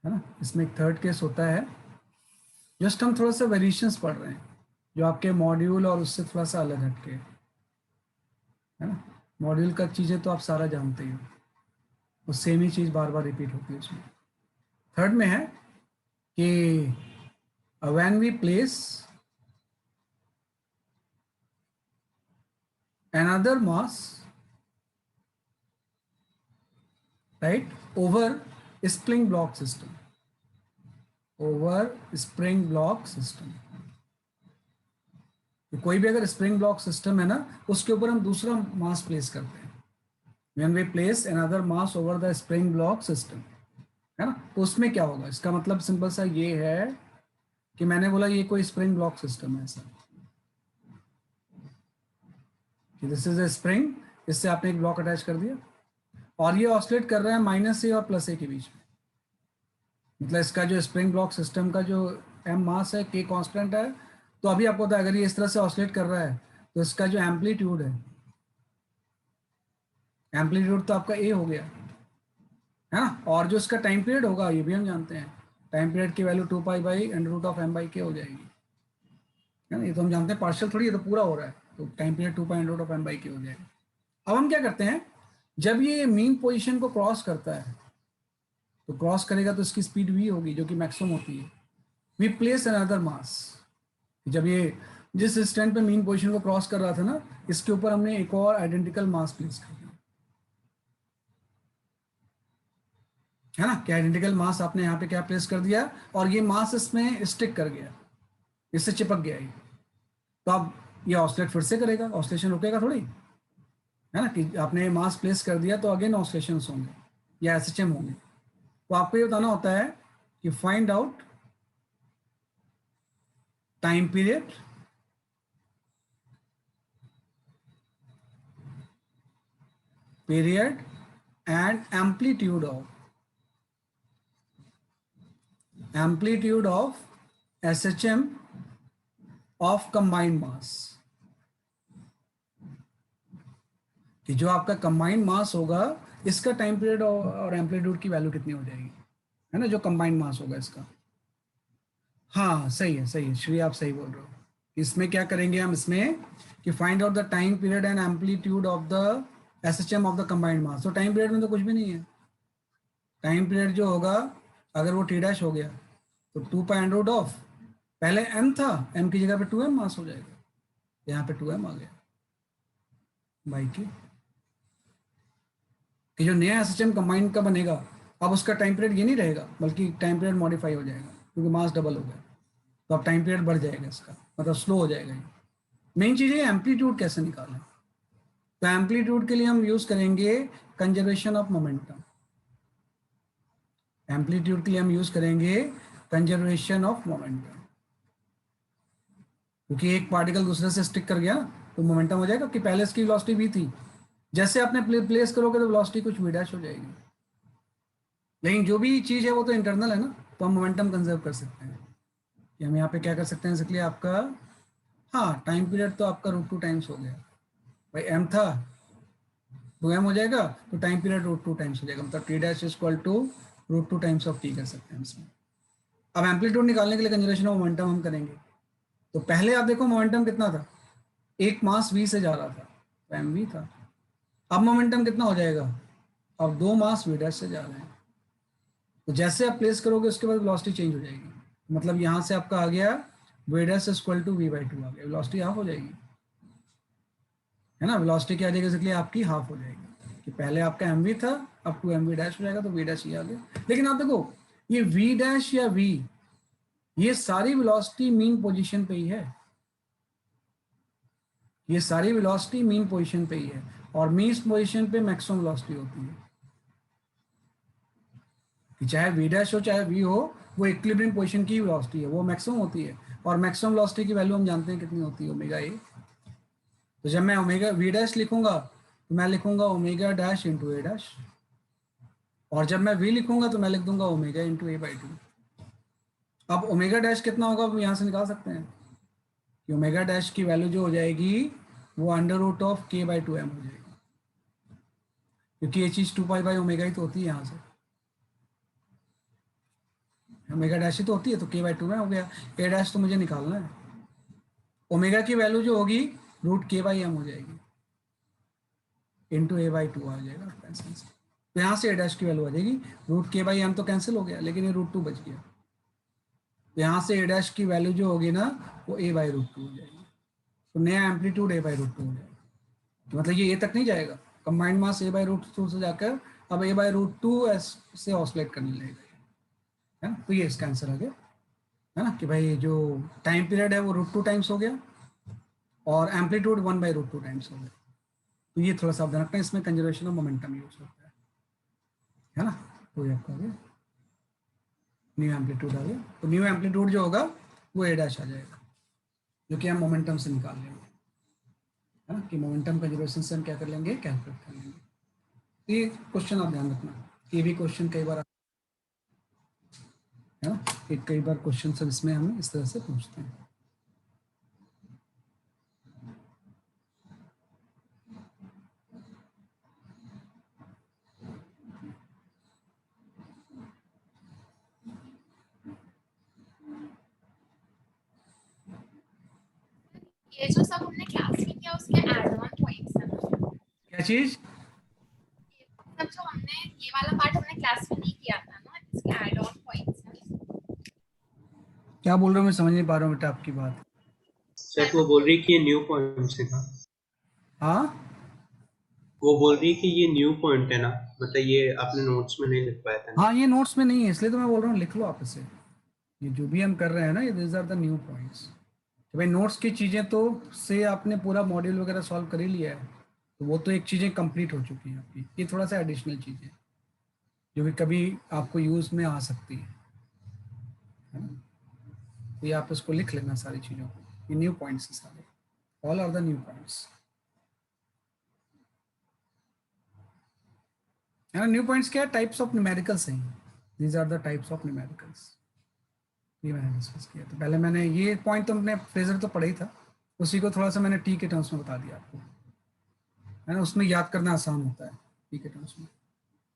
है ना, इसमें एक थर्ड केस होता है, जस्ट हम थोड़ा सा वेरिएशंस पढ़ रहे हैं जो आपके मॉड्यूल और उससे थोड़ा सा अलग हटके, है ना। मॉड्यूल का चीज़ें तो आप सारा जानते ही हो, वो सेम ही चीज़ बार बार रिपीट होती है उसमें। थर्ड में है कि when we place another mass, right, over spring block system, over spring block system, तो कोई भी अगर स्प्रिंग ब्लॉक सिस्टम है ना, उसके ऊपर हम दूसरा मास प्लेस करते हैं, when we place another mass over the spring block system, है ना। तो उसमें क्या होगा, इसका मतलब सिंपल सा ये है कि मैंने बोला ये कोई स्प्रिंग ब्लॉक सिस्टम है ऐसा, दिस इज ए स्प्रिंग, इससे आपने एक ब्लॉक अटैच कर दिया और ये ऑसिलेट कर रहा है -a और +a के बीच में, मतलब इसका जो स्प्रिंग ब्लॉक सिस्टम का जो m मास है, k कांस्टेंट है, तो अभी आपको पता है अगर ये इस तरह से ऑसिलेट कर रहा है तो इसका जो एम्पलीट्यूड है, एम्पलीट्यूड तो आपका a हो गया, है ना, और जो इसका टाइम पीरियड होगा ये भी हम जानते हैं, टाइम पीरियड की वैल्यू 2π/√m/k हो जाएगी, है ना, ये तो हम जानते हैं, पार्शियल थोड़ी, ये तो पूरा हो रहा है, तो टाइम पीरियड 2π/√m/k हो जाएगा। अब हम क्या करते हैं, जब ये मीन पोजीशन को क्रॉस करता है, तो क्रॉस करेगा तो इसकी स्पीड v होगी जो कि मैक्सिमम होती है, वी प्लेस अनदर मास, जब ये जिस इंस्टेंट पे मीन पोजीशन को क्रॉस कर रहा था ना, इसके ऊपर हमने एक और आइडेंटिकल मास प्लेस कर दिया, है ना, क्या आइडेंटिकल मास आपने यहाँ पे क्या प्लेस कर दिया, और ये मास इसमें स्टिक कर गया, इससे चिपक गया ये, तो अब ये ऑसिलेट फिर से करेगा, ऑसिलेशन रुकेगा थोड़ी, है ना, कि आपने मास प्लेस कर दिया तो अगेन ऑसिलेशंस होंगे या एसएचएम होंगे। तो आपको ये बताना होता है कि find out time period, and amplitude of SHM of combined mass, कि जो आपका कंबाइंड मास होगा इसका टाइम पीरियड और एम्पलीट्यूड की वैल्यू कितनी हो जाएगी, है ना, जो कंबाइंड मास होगा इसका। हाँ सही है श्री, आप सही बोल रहे हो इसमें क्या करेंगे हम इसमें कि find out the time period and amplitude of the SHM of the combined mass. तो टाइम पीरियड में तो कुछ भी नहीं है। टाइम पीरियड जो होगा अगर वो टी डैश हो गया तो 2 पाई अंडर रूट ऑफ, पहले m था, m की जगह पे 2m मास हो जाएगा, यहाँ पे 2m आ गया बाई कि जो नया एसएचएम कंबाइंड का बनेगा अब उसका टाइम पीरियड ये नहीं रहेगा बल्कि टाइम पीरियड मॉडिफाई हो जाएगा क्योंकि मास डबल हो गया, तो अब टाइम पीरियड बढ़ जाएगा इसका, मतलब स्लो हो जाएगा। ये मेन चीज़ है एम्पलीट्यूड कैसे निकालें। तो एम्पलीट्यूड के लिए हम यूज करेंगे कंजर्वेशन ऑफ मोमेंटम। एम्पलीट्यूड के लिए हम यूज करेंगे कंजर्वेशन ऑफ मोमेंटम, क्योंकि एक पार्टिकल दूसरे से स्टिक कर गया तो मोमेंटम हो जाएगा कि पहले इसकी वेलोसिटी भी थी, जैसे आपने प्लेस करोगे तो वेलोसिटी कुछ v डैश हो जाएगी। लेकिन जो भी चीज़ है वो तो इंटरनल है ना, तो हम मोमेंटम कंजर्व कर सकते हैं कि हम यहाँ पे क्या कर सकते हैं इसलिए आपका, हाँ टाइम पीरियड तो आपका √2 टाइम्स हो गया भाई, m था 2m हो जाएगा तो टाइम पीरियड √2 टाइम्स हो जाएगा, मतलब t dash equal to √2 times of t कर सकते हैं इसमें। अब एम्पलीट्यूड निकालने के लिए कंजर्वेशन ऑफ मोमेंटम हम करेंगे। तो पहले आप देखो मोमेंटम कितना था, एक मास v से जा रहा था तो mv था। अब मोमेंटम कितना हो जाएगा, अब 2 मास v डैश से जा रहे हैं, तो जैसे आप प्लेस करोगे उसके बाद वेलोसिटी चेंज हो जाएगी, मतलब यहाँ से आपका आ गया v dash equal to v by 2 आ गया, वेलोसिटी हाफ हो जाएगी, है ना। वेलोसिटी क्या आ जाएगी इसलिए आपकी हाफ हो जाएगी कि पहले आपका mv था अब 2mv डैश हो जाएगा, तो v डैश ये आ गया। लेकिन आप देखो ये v डैश या v, ये सारी वेलोसिटी मीन पोजीशन पे ही है, ये सारी वेलोसिटी मीन पोजीशन पे ही है, और मीन पोजीशन पे मैक्सिमम वेलोसिटी होती है कि चाहे v डैश हो चाहे v हो, वो इक्विलिब्रियम पोजीशन की वेलोसिटी है, वो मैक्सिमम होती है, और मैक्सिमम वेलोसिटी की वैल्यू हम जानते हैं कितनी होती है, ओमेगा ए। तो जब मैं ओमेगा v डैश लिखूंगा तो मैं लिखूंगा ओमेगा डैश इंटू ए डैश, और जब मैं v लिखूंगा तो मैं लिख दूंगा ओमेगा इंटू ए बाई 2। अब ओमेगा डैश कितना होगा हम यहाँ से निकाल सकते हैं कि ओमेगा डैश की वैल्यू जो हो जाएगी वो √k बाई 2m हो जाएगी, क्योंकि ये चीज़ 2 पाई बाई ओमेगा ही तो होती है, यहाँ से ओमेगा डैश ही तो होती है, तो k बाई 2m हो गया। ए डैश तो मुझे निकालना है, ओमेगा की वैल्यू जो होगी √k बाई m हो जाएगी इंटू ए बाई 2 आ जाएगा कैंसिल से, तो यहाँ से ए डैश की वैल्यू आ जाएगी, √k बाई m तो कैंसिल हो गया लेकिन ये √2 बच गया, तो यहाँ से ए डैश की वैल्यू जो होगी ना वो a बाई √2 हो जाएगी, तो नया एम्पलीट्यूड a बाई √2 हो जाएगा। तो मतलब ये a तक नहीं जाएगा, कंबाइंड मास a बाई √2 से जाकर अब a बाई √2 से ऑसिलेट करने लगेगा, है ना। तो ये इसका आंसर आ गया, है ना, कि भाई जो टाइम पीरियड है वो √2 टाइम्स हो गया और एम्पलीट्यूड 1 बाई √2 टाइम्स हो गया। तो ये थोड़ा सा ध्यान रखना, इसमें कंजर्वेशन ऑफ मोमेंटम यूज होता है ना। तो ये आपका आ गया न्यू एम्पलीट्यूड आ गया, तो न्यू एम्पलीट्यूड जो होगा वो ए डैश आ जाएगा, जो कि हम मोमेंटम से निकाल लेंगे, है ना, कि मोमेंटम कंजर्वेशन से हम क्या कर लेंगे, कैलकुलेट कर लेंगे। तो ये क्वेश्चन आप ध्यान रखना, ये भी क्वेश्चन कई बार, है ना, एक कई बार क्वेश्चन सब इसमें हमें इस तरह से पूछते हैं। ये जो सब हमने क्लास में किया उसके ऐड ऑन पॉइंट्स है ना, क्या चीज, सब जो हमने ये वाला पार्ट हमने क्लास में नहीं किया था ना, इसके ऐड ऑन पॉइंट्स हैं। क्या बोल रहे हो, मैं समझ नहीं पा रहा हूँ बेटा आपकी बात। सर वो बोल रही कि ये न्यू पॉइंट से था, हाँ वो बोल रही कि ये न्यू पॉइंट है ना, मतलब ये आपने नोट्स में नहीं लिख पाया था ना। हाँ, ये नोट्स में नहीं है इसलिए तो मैं बोल रहा हूँ लिख लो आप इसे, ये जो भी हम कर रहे हैं ना ये this are the new points. तो भाई नोट्स की चीज़ें तो से आपने पूरा मॉड्यूल वगैरह सॉल्व कर ही लिया है, तो वो तो एक चीज़ें कंप्लीट हो चुकी हैं आपकी, ये थोड़ा सा एडिशनल चीज़ें जो भी कभी आपको यूज़ में आ सकती है ना। तो ये आप इसको लिख लेना सारी चीज़ों को, ये न्यू पॉइंट्स हैं सारे, all are the new points, है ना। न्यू पॉइंट्स क्या है, टाइप्स ऑफ न्यूमेरिकल्स हैं, these are the types of numericals, ये मैंने डिस्कस किया। तो पहले मैंने ये पॉइंट तो अपने फ्रेजर तो पढ़ा ही था, उसी को थोड़ा सा मैंने टी के टर्म्स में बता दिया आपको, है ना, उसमें याद करना आसान होता है टी के टर्म्स में।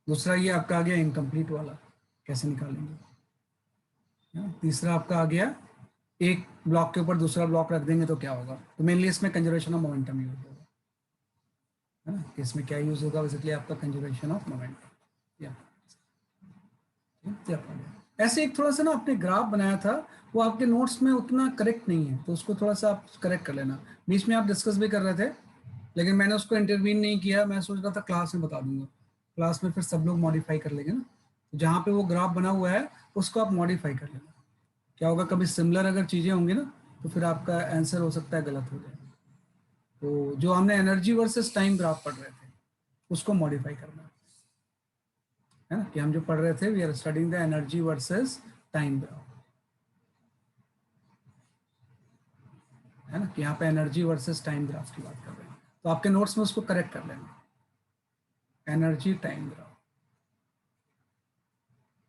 दूसरा ये आपका आ गया इनकम्प्लीट वाला, कैसे निकालेंगे, है ना। तीसरा आपका आ गया एक ब्लॉक के ऊपर दूसरा ब्लॉक रख देंगे तो क्या होगा? तो मेनली इसमें कंजर्वेशन ऑफ मोमेंटम यूज होगा, है ना? इसमें क्या यूज होगा? बेसिकली आपका कंजर्वेशन ऑफ मोमेंटम। या ऐसे एक थोड़ा सा ना आपने ग्राफ बनाया था, वो आपके नोट्स में उतना करेक्ट नहीं है, तो उसको थोड़ा सा आप करेक्ट कर लेना। बीच में आप डिस्कस भी कर रहे थे, लेकिन मैंने उसको इंटरवीन नहीं किया। मैं सोच रहा था क्लास में बता दूंगा, क्लास में फिर सब लोग मॉडिफाई कर लेंगे ना। तो जहाँ पे वो ग्राफ बना हुआ है उसको आप मॉडिफाई कर लेना। क्या होगा, कभी सिमिलर अगर चीज़ें होंगी ना तो फिर आपका आंसर हो सकता है गलत हो जाए। तो जो हमने एनर्जी वर्सेस टाइम ग्राफ पढ़ रहे थे उसको मॉडिफाई करना है ना, कि हम जो पढ़ रहे थे we are studying the energy versus time graph, है ना, कि यहाँ पे एनर्जी वर्सेस टाइम ग्राफ की बात कर रहे हैं। तो आपके नोट्स में उसको करेक्ट कर लेना, एनर्जी टाइम ग्राफ।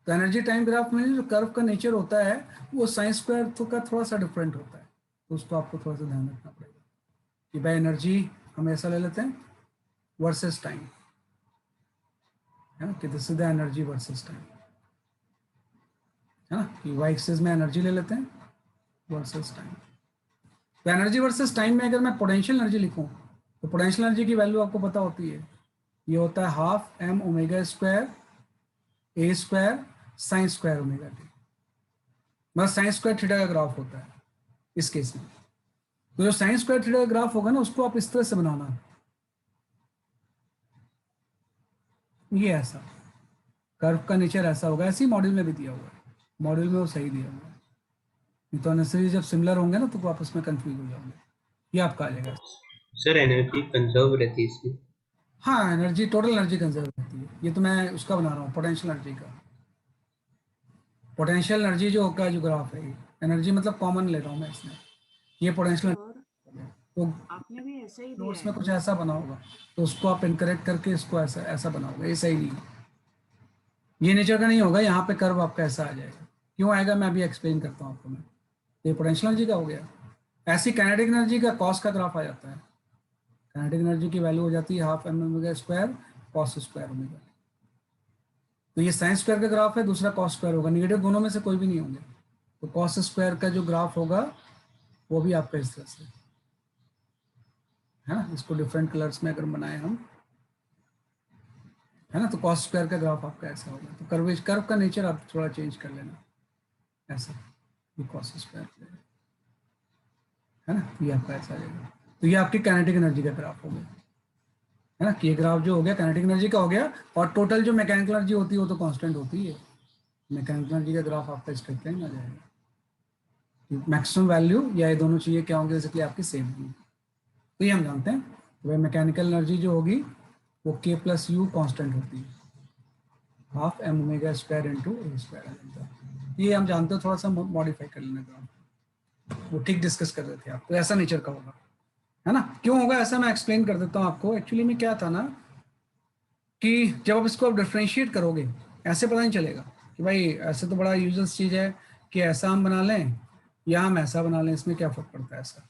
तो एनर्जी टाइम ग्राफ में जो कर्व का नेचर होता है वो साइन स्क्वायर का थोड़ा सा डिफरेंट होता है, तो उसको आपको थोड़ा सा ध्यान रखना पड़ेगा कि भाई एनर्जी हम ऐसा ले लेते हैं वर्सेस टाइम, है ना, कि this is the energy versus time, है ना, कि वाई एक्सिस में एनर्जी ले लेते हैं वर्सेस टाइम। तो एनर्जी वर्सेस टाइम में अगर मैं पोटेंशियल एनर्जी लिखूं तो पोटेंशियल एनर्जी की वैल्यू आपको पता होती है, ये होता है half M omega square A square sine square omega T, मतलब साइन स्क्वायर थीटा का ग्राफ होता है इस केस में। तो जो साइन स्क्वायर थीटा का ग्राफ होगा ना उसको आप इस तरह से बनाना, ये ऐसा कर्व का नेचर ऐसा होगा। ऐसे ही मॉड्यूल में भी दिया हुआ है, मॉड्यूल में वो सही दिया हुआ है, नहीं तो अननेसेसरी जब सिमिलर होंगे ना तो आप उसमें कंफ्यूज हो जाओगे। ये आपका आ जाएगा। सर एनर्जी कंजर्व रहती है इसमें? हाँ, एनर्जी टोटल एनर्जी कंजर्व होती है। ये तो मैं उसका बना रहा हूँ पोटेंशियल एनर्जी का। पोटेंशियल एनर्जी जो होगा जो ग्राफ है, एनर्जी मतलब कॉमन ले रहा हूँ मैं इसमें, ये पोटेंशियल। तो आपने भी ऐसा ही दिया नोट्स है में कुछ ऐसा बना होगा तो उसको आप इनकरेक्ट करके इसको ऐसा ऐसा बना होगा, ये सही नहीं है, ये नेचर का नहीं होगा। यहाँ पे कर्व आपका ऐसा आ जाएगा, क्यों आएगा मैं अभी एक्सप्लेन करता हूँ आपको मैं। ये पोटेंशियल एनर्जी का हो गया। ऐसी काइनेटिक एनर्जी का कॉस का ग्राफ आ जाता है, काइनेटिक एनर्जी की वैल्यू हो जाती है half M omega square cos square omega. तो ये साइन स्क्वायर का ग्राफ है, दूसरा कॉस स्क्वायर होगा, निगेटिव दोनों में से कोई भी नहीं होंगे। तो कॉस स्क्वायर का जो ग्राफ होगा वो भी आपका इस तरह से, है ना, इसको डिफरेंट कलर्स में अगर बनाए हम, है ना, तो कॉस स्क्वायर का ग्राफ आपका ऐसा होगा। तो कर्व का नेचर आप थोड़ा चेंज कर लेना, ऐसा ये कॉस स्क्वायर है ना, ये आपका ऐसा आ जाएगा। तो ये आपकी काइनेटिक एनर्जी का ग्राफ हो गया, है ना, कि ये ग्राफ जो हो गया काइनेटिक एनर्जी का हो गया। और टोटल जो मैकेनिकल एनर्जी होती है वो तो कांस्टेंट होती है, मैकेनिकल एनर्जी का ग्राफ आपका स्ट्रेट लाइन आ जाएगा। मैक्सिमम वैल्यू या ये दोनों चीज़ें क्या होंगी बेसिकली आपकी सेम होंगी। तो ये हम जानते हैं तो भाई मैकेनिकल एनर्जी जो होगी वो के प्लस यू कॉन्स्टेंट होती है, half M omega square into A square आ जाता है। ये हम जानते हो, थोड़ा सा मॉडिफाई कर लेना ग्राफ, वो ठीक डिस्कस कर रहे थे आप। तो ऐसा नेचर का होगा, है ना। क्यों होगा ऐसा मैं एक्सप्लेन कर देता हूँ आपको। एक्चुअली में क्या था ना कि जब आप इसको आप डिफ्रेंशिएट करोगे ऐसे पता नहीं चलेगा कि भाई ऐसे तो बड़ा यूजलेस चीज़ है कि ऐसा हम बना लें या हम ऐसा बना लें, इसमें क्या फर्क पड़ता है ऐसा।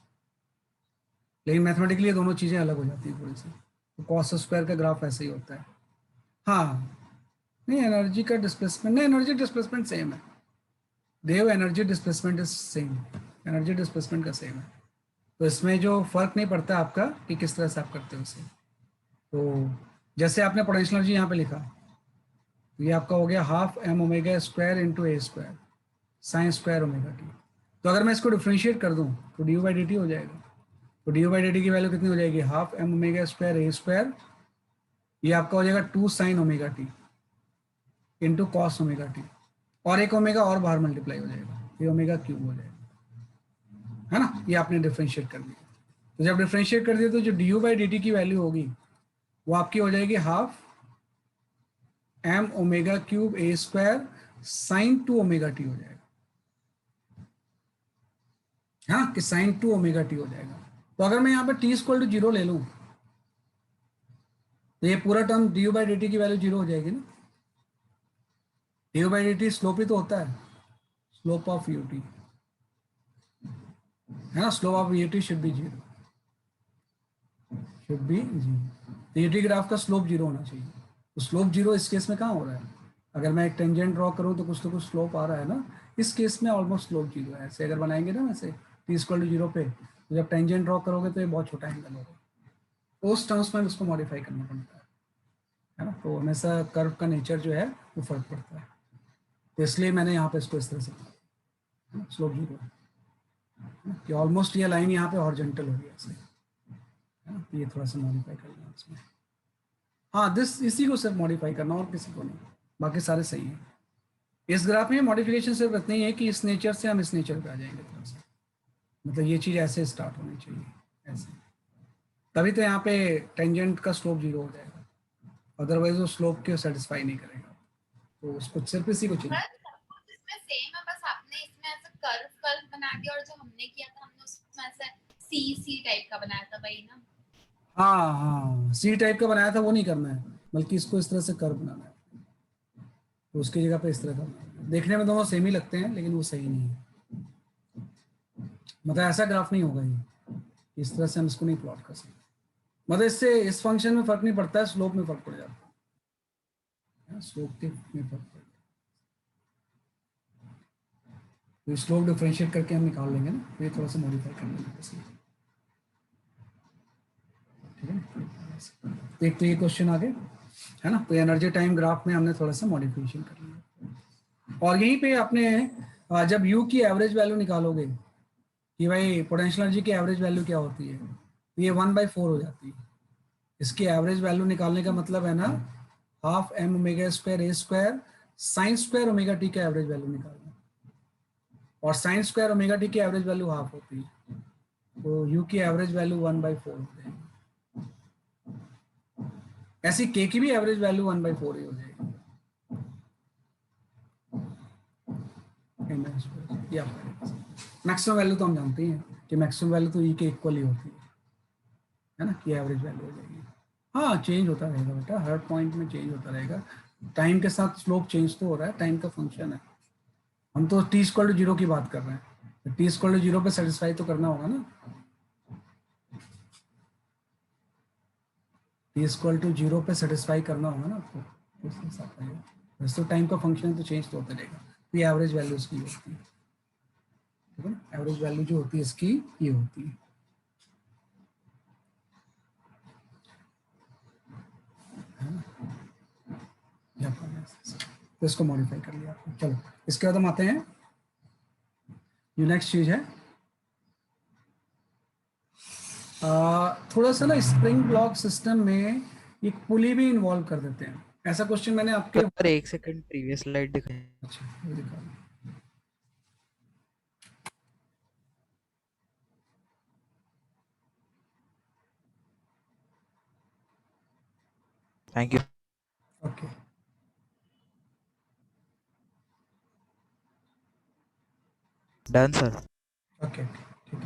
लेकिन मैथमेटिकली ये दोनों चीज़ें अलग हो जाती हैं थोड़ी सी। तो कॉस स्क्वायर का ग्राफ ऐसे ही होता है। हाँ नहीं, एनर्जी का डिस्प्लेसमेंट नहीं, एनर्जी डिस्प्लेसमेंट सेम है देव, energy displacement is same, energy displacement का सेम है। तो इसमें जो फर्क नहीं पड़ता आपका कि किस तरह से आप करते हो इसे। तो जैसे आपने पोटेंशियल एनर्जी यहाँ पे लिखा, तो ये आपका हो गया half M omega square into A square sine square omega T. तो अगर मैं इसको डिफ्रेंशिएट कर दूँ तो डी बाई डी टी हो जाएगा। तो डी बाई डी टी की वैल्यू कितनी हो जाएगी, half M omega square A square, ये आपका हो जाएगा 2 sine omega T into cos omega T, और एक ओमेगा और बाहर मल्टीप्लाई हो जाएगा, ये ओमेगा क्यूब हो जाएगा, है ना। ये आपने डिफ्रेंशिएट कर दिया। तो जब डिफ्रेंशिएट कर दिया तो जो D U by D T की वैल्यू होगी वो आपकी हो जाएगी हाफ एम ओमेगा क्यूब ए स्क्वायर साइन 2 ओमेगा टी हो जाएगा, हाँ, कि साइन 2 ओमेगा टी हो जाएगा। तो अगर मैं यहाँ पर टी इक्वल टू 0 ले लूँ तो ये पूरा term D U by D T की वैल्यू 0 हो जाएगी ना। D U by D T slope ही तो होता है, स्लोप ऑफ यू टी, है ना, slope of U T should be 0, should be 0। तो यू टी ग्राफ का स्लोप 0 होना चाहिए। तो स्लोप 0 इस केस में कहाँ हो रहा है, अगर मैं एक टेंजेंट ड्रॉ करूँ तो कुछ स्लोप आ रहा है ना, इस केस में ऑलमोस्ट स्लोप जीरो है। ऐसे अगर बनाएंगे ना वैसे टी इक्वल टू जीरो पे, तो जब टेंजेंट ड्रॉ करोगे तो ये बहुत छोटा एंगल होगा, तो उस टर्म्स में उसको मॉडिफाई करना पड़ता है ना। तो हमेशा कर्व का नेचर जो है वो फर्क पड़ता है, तो इसलिए मैंने यहाँ पे इसको इस तरह से स्लोप जीरो कि ऑलमोस्ट ये लाइन यहाँ पे हॉरिजॉन्टल हो गया ऐसे, है ना। ये थोड़ा सा मॉडिफाई कर लेना इसमें। हाँ दिस इसी को सिर्फ मॉडिफाई करना और किसी को नहीं, बाकी सारे सही हैं। इस ग्राफ में मॉडिफिकेशन सिर्फ इतनी है कि इस नेचर से हम इस नेचर पे आ जाएंगे थोड़ा सा, मतलब ये चीज़ ऐसे स्टार्ट होनी चाहिए ऐसे, तभी तो यहाँ पे टेंजेंट का स्लोप जीरो हो जाएगा, अदरवाइज वो स्लोप को सेटिस्फाई नहीं करेगा, तो उसको सिर्फ इसी को चाहिए। बस सब कुछ इसमें सेम है, बस आपने इसमें ऐसा कर्व बना दिया, और जो हमने किया था हमने उसमें ऐसा सी टाइप का बनाया था, वही ना। हाँ हाँ सी टाइप का बनाया था, वो नहीं करना है, बल्कि इसको इस तरह से कर्व बनाना है, तो उसकी जगह पे इस तरह करना है। देखने में दोनों सेम ही लगते हैं लेकिन वो सही नहीं है, मतलब ऐसा ग्राफ नहीं होगा ये, इस तरह से हम इसको नहीं प्लॉट कर सकते, मतलब इससे इस फंक्शन में फर्क नहीं पड़ता है, स्लोप में फर्क पड़ जाता है, स्लोप के में फर्क पड़ जाता है, तो स्लोप डिफरेंशिएट करके हम निकाल लेंगे ना, तो ये थोड़ा सा मॉडिफाई कर लेंगे बस, ठीक है ना। एक तो ये क्वेश्चन आगे है ना, तो एनर्जी टाइम ग्राफ में हमने थोड़ा सा मॉडिफिकेशन कर लिया, और यहीं पे आपने जब यू की एवरेज वैल्यू निकालोगे कि भाई पोटेंशियल एनर्जी की एवरेज वैल्यू क्या होती है, तो ये 1/4 हो जाती है। इसकी एवरेज वैल्यू निकालने का मतलब है ना half M omega square A square sine square omega T का एवरेज वैल्यू निकालना, और साइन स्क्वायर ओमेगा टी की एवरेज वैल्यू हाफ होती है, तो यू की एवरेज वैल्यू 1/4 हो जाएगी। ऐसी के की भी एवरेज वैल्यू 1/4 ही हो जाएगी। मैक्सिमम वैल्यू तो हम जानते हैं कि मैक्सिमम वैल्यू तो ई के इक्वल ही होती है ना, कि एवरेज वैल्यू हो जाएगी। हाँ चेंज होता रहेगा बेटा, हर पॉइंट में चेंज होता रहेगा, टाइम के साथ स्लोप चेंज तो हो रहा है, टाइम का फंक्शन है। हम तो टी इक्वल टू जीरो की बात कर रहे हैं, टी इक्वल टू जीरो पे सेटिस्फाई तो करना होगा ना, टी इक्वल टू जीरो पे सेटिस्फाई करना होगा ना आपको, उसके साथ आएगा। वैसे तो टाइम का फंक्शन तो चेंज तो होता रहेगा, तो ये एवरेज वैल्यू इसकी होती है, ठीक है ना। एवरेज वैल्यू जो होती है इसकी ये होती है, तो इसको मॉडिफाई कर लिया आपने। चलो इसके बाद हम आते हैं, जो नेक्स्ट चीज है थोड़ा सा ना स्प्रिंग ब्लॉक सिस्टम में एक पुली भी इन्वॉल्व कर देते हैं। ऐसा क्वेश्चन मैंने आपके सर एक सेकंड प्रीवियस स्लाइड दिखाएं। अच्छा ये दिखा दूं। Thank you. Okay done sir. Okay ठीक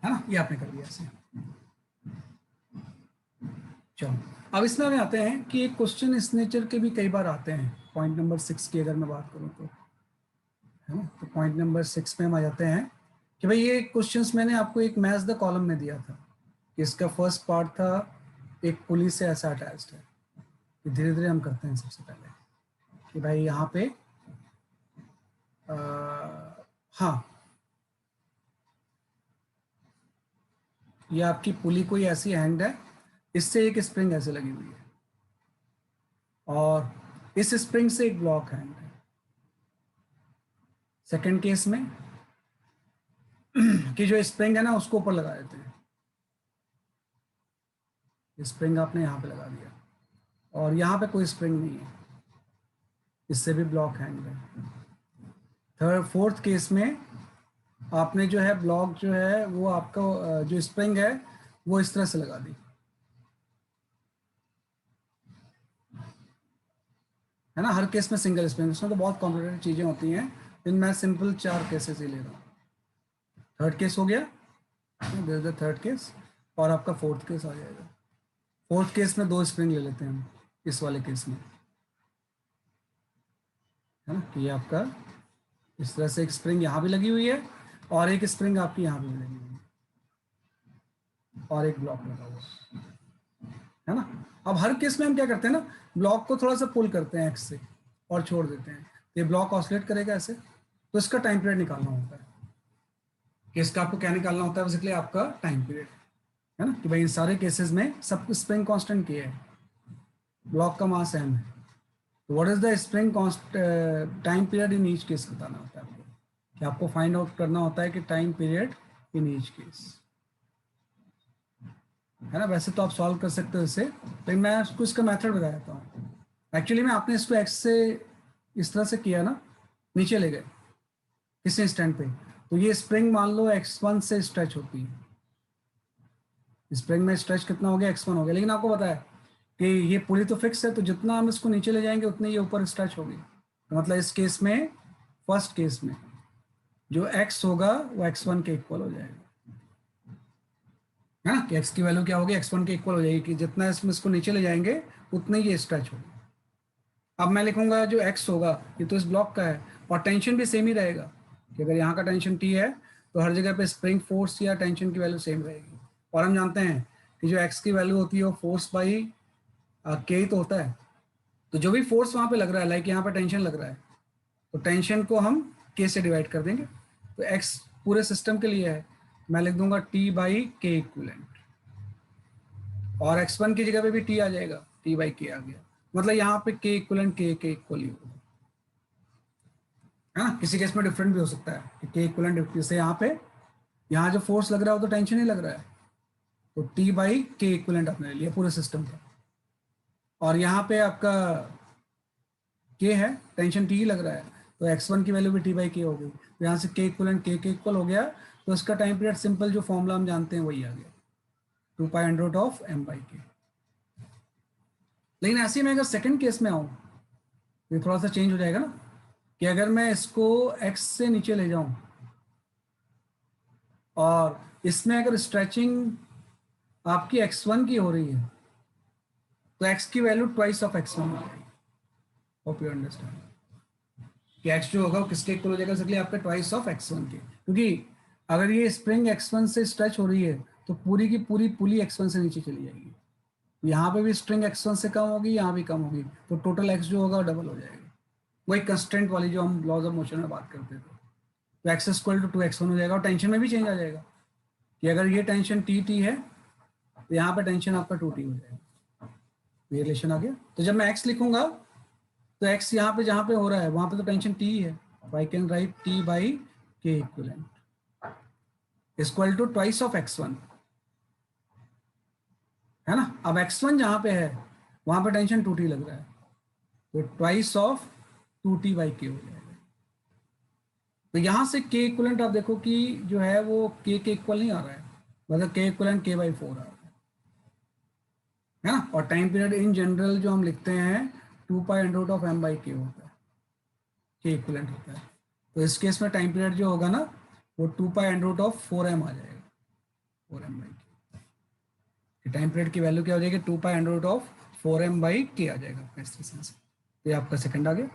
है ना, ये आपने कर दिया ऐसे। चलो अब इसमें हमें आते हैं कि एक क्वेश्चन इस नेचर के भी कई बार आते हैं। पॉइंट नंबर 6 की अगर मैं बात करूं तो, है ना, तो पॉइंट नंबर 6 में हम आ जाते हैं कि भाई ये क्वेश्चंस मैंने आपको एक मैच द कॉलम में दिया था, कि इसका फर्स्ट पार्ट था एक पुलिस से ऐसा अटैच्ड है, कि धीरे धीरे हम करते हैं। सबसे पहले कि भाई यहाँ पे हाँ ये आपकी पुली कोई ऐसी हैंड है, इससे एक स्प्रिंग ऐसे लगी हुई है, और इस स्प्रिंग से एक ब्लॉक हैंड है। सेकंड केस में कि जो स्प्रिंग है ना उसको ऊपर लगा देते हैं, स्प्रिंग आपने यहाँ पे लगा दिया, और यहाँ पे कोई स्प्रिंग नहीं है, इससे भी ब्लॉक हैंड है। फोर्थ केस में आपने जो है ब्लॉक जो है वो आपका जो स्प्रिंग है वो इस तरह से लगा दी, है ना। हर केस में सिंगल स्प्रिंग, उसमें तो बहुत कॉम्प्लिकेटेड चीजें होती हैं, लेकिन मैं सिंपल 4 केसेस ही ले रहा हूँ। थर्ड केस हो गया, थर्ड केस, और आपका फोर्थ केस आ जाएगा। फोर्थ केस में 2 स्प्रिंग ले लेते हैं हम इस वाले केस में, है ना। तो ये आपका इस तरह से एक स्प्रिंग यहाँ भी लगी हुई है, और एक स्प्रिंग आपकी यहाँ भी लगी हुई है, और एक ब्लॉक लगा हुआ है ना। अब हर केस में हम क्या करते हैं ना, ब्लॉक को थोड़ा सा पुल करते हैं एक्स से, और छोड़ देते हैं, ये ब्लॉक ऑसिलेट करेगा ऐसे, तो इसका टाइम पीरियड निकालना होता है। कि इसका आपको क्या निकालना होता है, बेसिकली आपका टाइम पीरियड, है ना, कि भाई इन सारे केसेस में सब स्प्रिंग कांस्टेंट K है, ब्लॉक का मास m है, तो what is the spring time period in each case बताना होता है आपको, कि आपको फाइंड आउट करना होता है कि time period in each case, है ना। वैसे तो आप सॉल्व कर सकते हो इसे, लेकिन मैं आपको इसका मेथड बता देता हूँ। एक्चुअली में आपने इसको x से इस तरह से किया ना, नीचे ले गए इस इंस्टेंट पे, तो ये स्प्रिंग मान लो x1 से स्ट्रेच होती है, स्प्रिंग में स्ट्रेच कितना हो गया, x1 हो गया, लेकिन आपको पता है कि ये पूरी तो फिक्स है, तो जितना हम इसको नीचे ले जाएंगे उतनी ये ऊपर स्ट्रेच होगी। तो मतलब इस केस में, फर्स्ट केस में जो x होगा वो x1 के इक्वल हो जाएगा, है ना, कि x की वैल्यू क्या होगी, x1 के इक्वल हो जाएगी, कि जितना इसको नीचे ले जाएंगे उतनी ये स्ट्रेच होगी। अब मैं लिखूंगा जो x होगा, ये तो इस ब्लॉक का है, और टेंशन भी सेम ही रहेगा, कि अगर यहाँ का टेंशन T है तो हर जगह पे स्प्रिंग फोर्स या टेंशन की वैल्यू सेम रहेगी। और हम जानते हैं कि जो x की वैल्यू होती है वो फोर्स बाई K तो होता है, तो जो भी फोर्स वहाँ पे लग रहा है, लाइक यहाँ पे टेंशन लग रहा है, तो टेंशन को हम K से डिवाइड कर देंगे, तो x पूरे सिस्टम के लिए है, मैं लिख दूंगा T बाई के इक्वलेंट, और x1 की जगह पे भी T आ जाएगा, T बाई के आ गया, मतलब यहाँ पे K इक्वलेंट K के इक्वल ही होगा, है ना। किसी केस में डिफरेंट भी हो सकता है कि K इक्वलेंट, जैसे यहाँ पे, यहाँ जो फोर्स लग रहा है वो तो टेंशन ही लग रहा है, तो T बाई के इक्वलेंट आपने ले लिया पूरे सिस्टम का, और यहाँ पे आपका K है, टेंशन T ही लग रहा है, तो x1 की वैल्यू भी T बाई के हो गई, तो यहाँ से K इक्वलेंट K के इक्वल हो गया, तो इसका टाइम पीरियड सिंपल जो फॉर्मूला हम जानते हैं वही आ गया, 2 pi under root of m by K. लेकिन ऐसे ही मैं अगर सेकंड केस में आऊँ तो थोड़ा सा चेंज हो जाएगा ना, कि अगर मैं इसको x से नीचे ले जाऊं और इसमें अगर स्ट्रेचिंग आपकी x1 की हो रही है, तो x की वैल्यू ट्वाइस ऑफ x1 हो जाएगी। होप यू अंडरस्टैंड कि x जो होगा वो किसके इक्वल हो जाएगा, इसलिए आपका ट्वाइस ऑफ x1 के, क्योंकि अगर ये स्प्रिंग x1 से स्ट्रेच हो रही है तो पूरी की पूरी पुली x1 से नीचे चली जाएगी, यहाँ पे भी स्ट्रिंग x1 से कम होगी, यहाँ भी कम होगी, तो टोटल x जो होगा वो डबल हो जाएगा, वही कंस्टेंट वाली जो हम लॉज ऑफ मोशन में बात करते थे, तो एक्स स्क्वायर टू 2x1 हो जाएगा, और टेंशन में भी चेंज आ जाएगा, कि अगर ये टेंशन T है तो यहाँ पे टेंशन आपका 2T हो जाएगा, ये रिलेशन आ गया। तो जब मैं x लिखूंगा तो x यहाँ पे जहाँ पे हो रहा है वहां पे तो टेंशन T है, I can write T by K equivalent equal to twice of x1, है ना। अब x1 जहाँ पे है वहां पे टेंशन 2T लग रहा है, तो ट्वाइस ऑफ 2T बाई के हो जाएगा। तो यहाँ से K इक्वलेंट आप देखो कि जो है वो K के इक्वल नहीं आ रहा है, मतलब K इक्वलेंट K बाई 4 आ रहा है ना। और टाइम पीरियड इन जनरल जो हम लिखते हैं 2 pi under root of m by K होता है, K इक्वलेंट होता है, तो इस केस में टाइम पीरियड जो होगा ना वो 2 pi under root of 4m आ जाएगा, 4m बाई के, टाइम पीरियड की वैल्यू क्या हो जाएगी, 2 pi under root of 4m by K आ जाएगा इस तरह से। तो ये आपका सेकंड आ गया,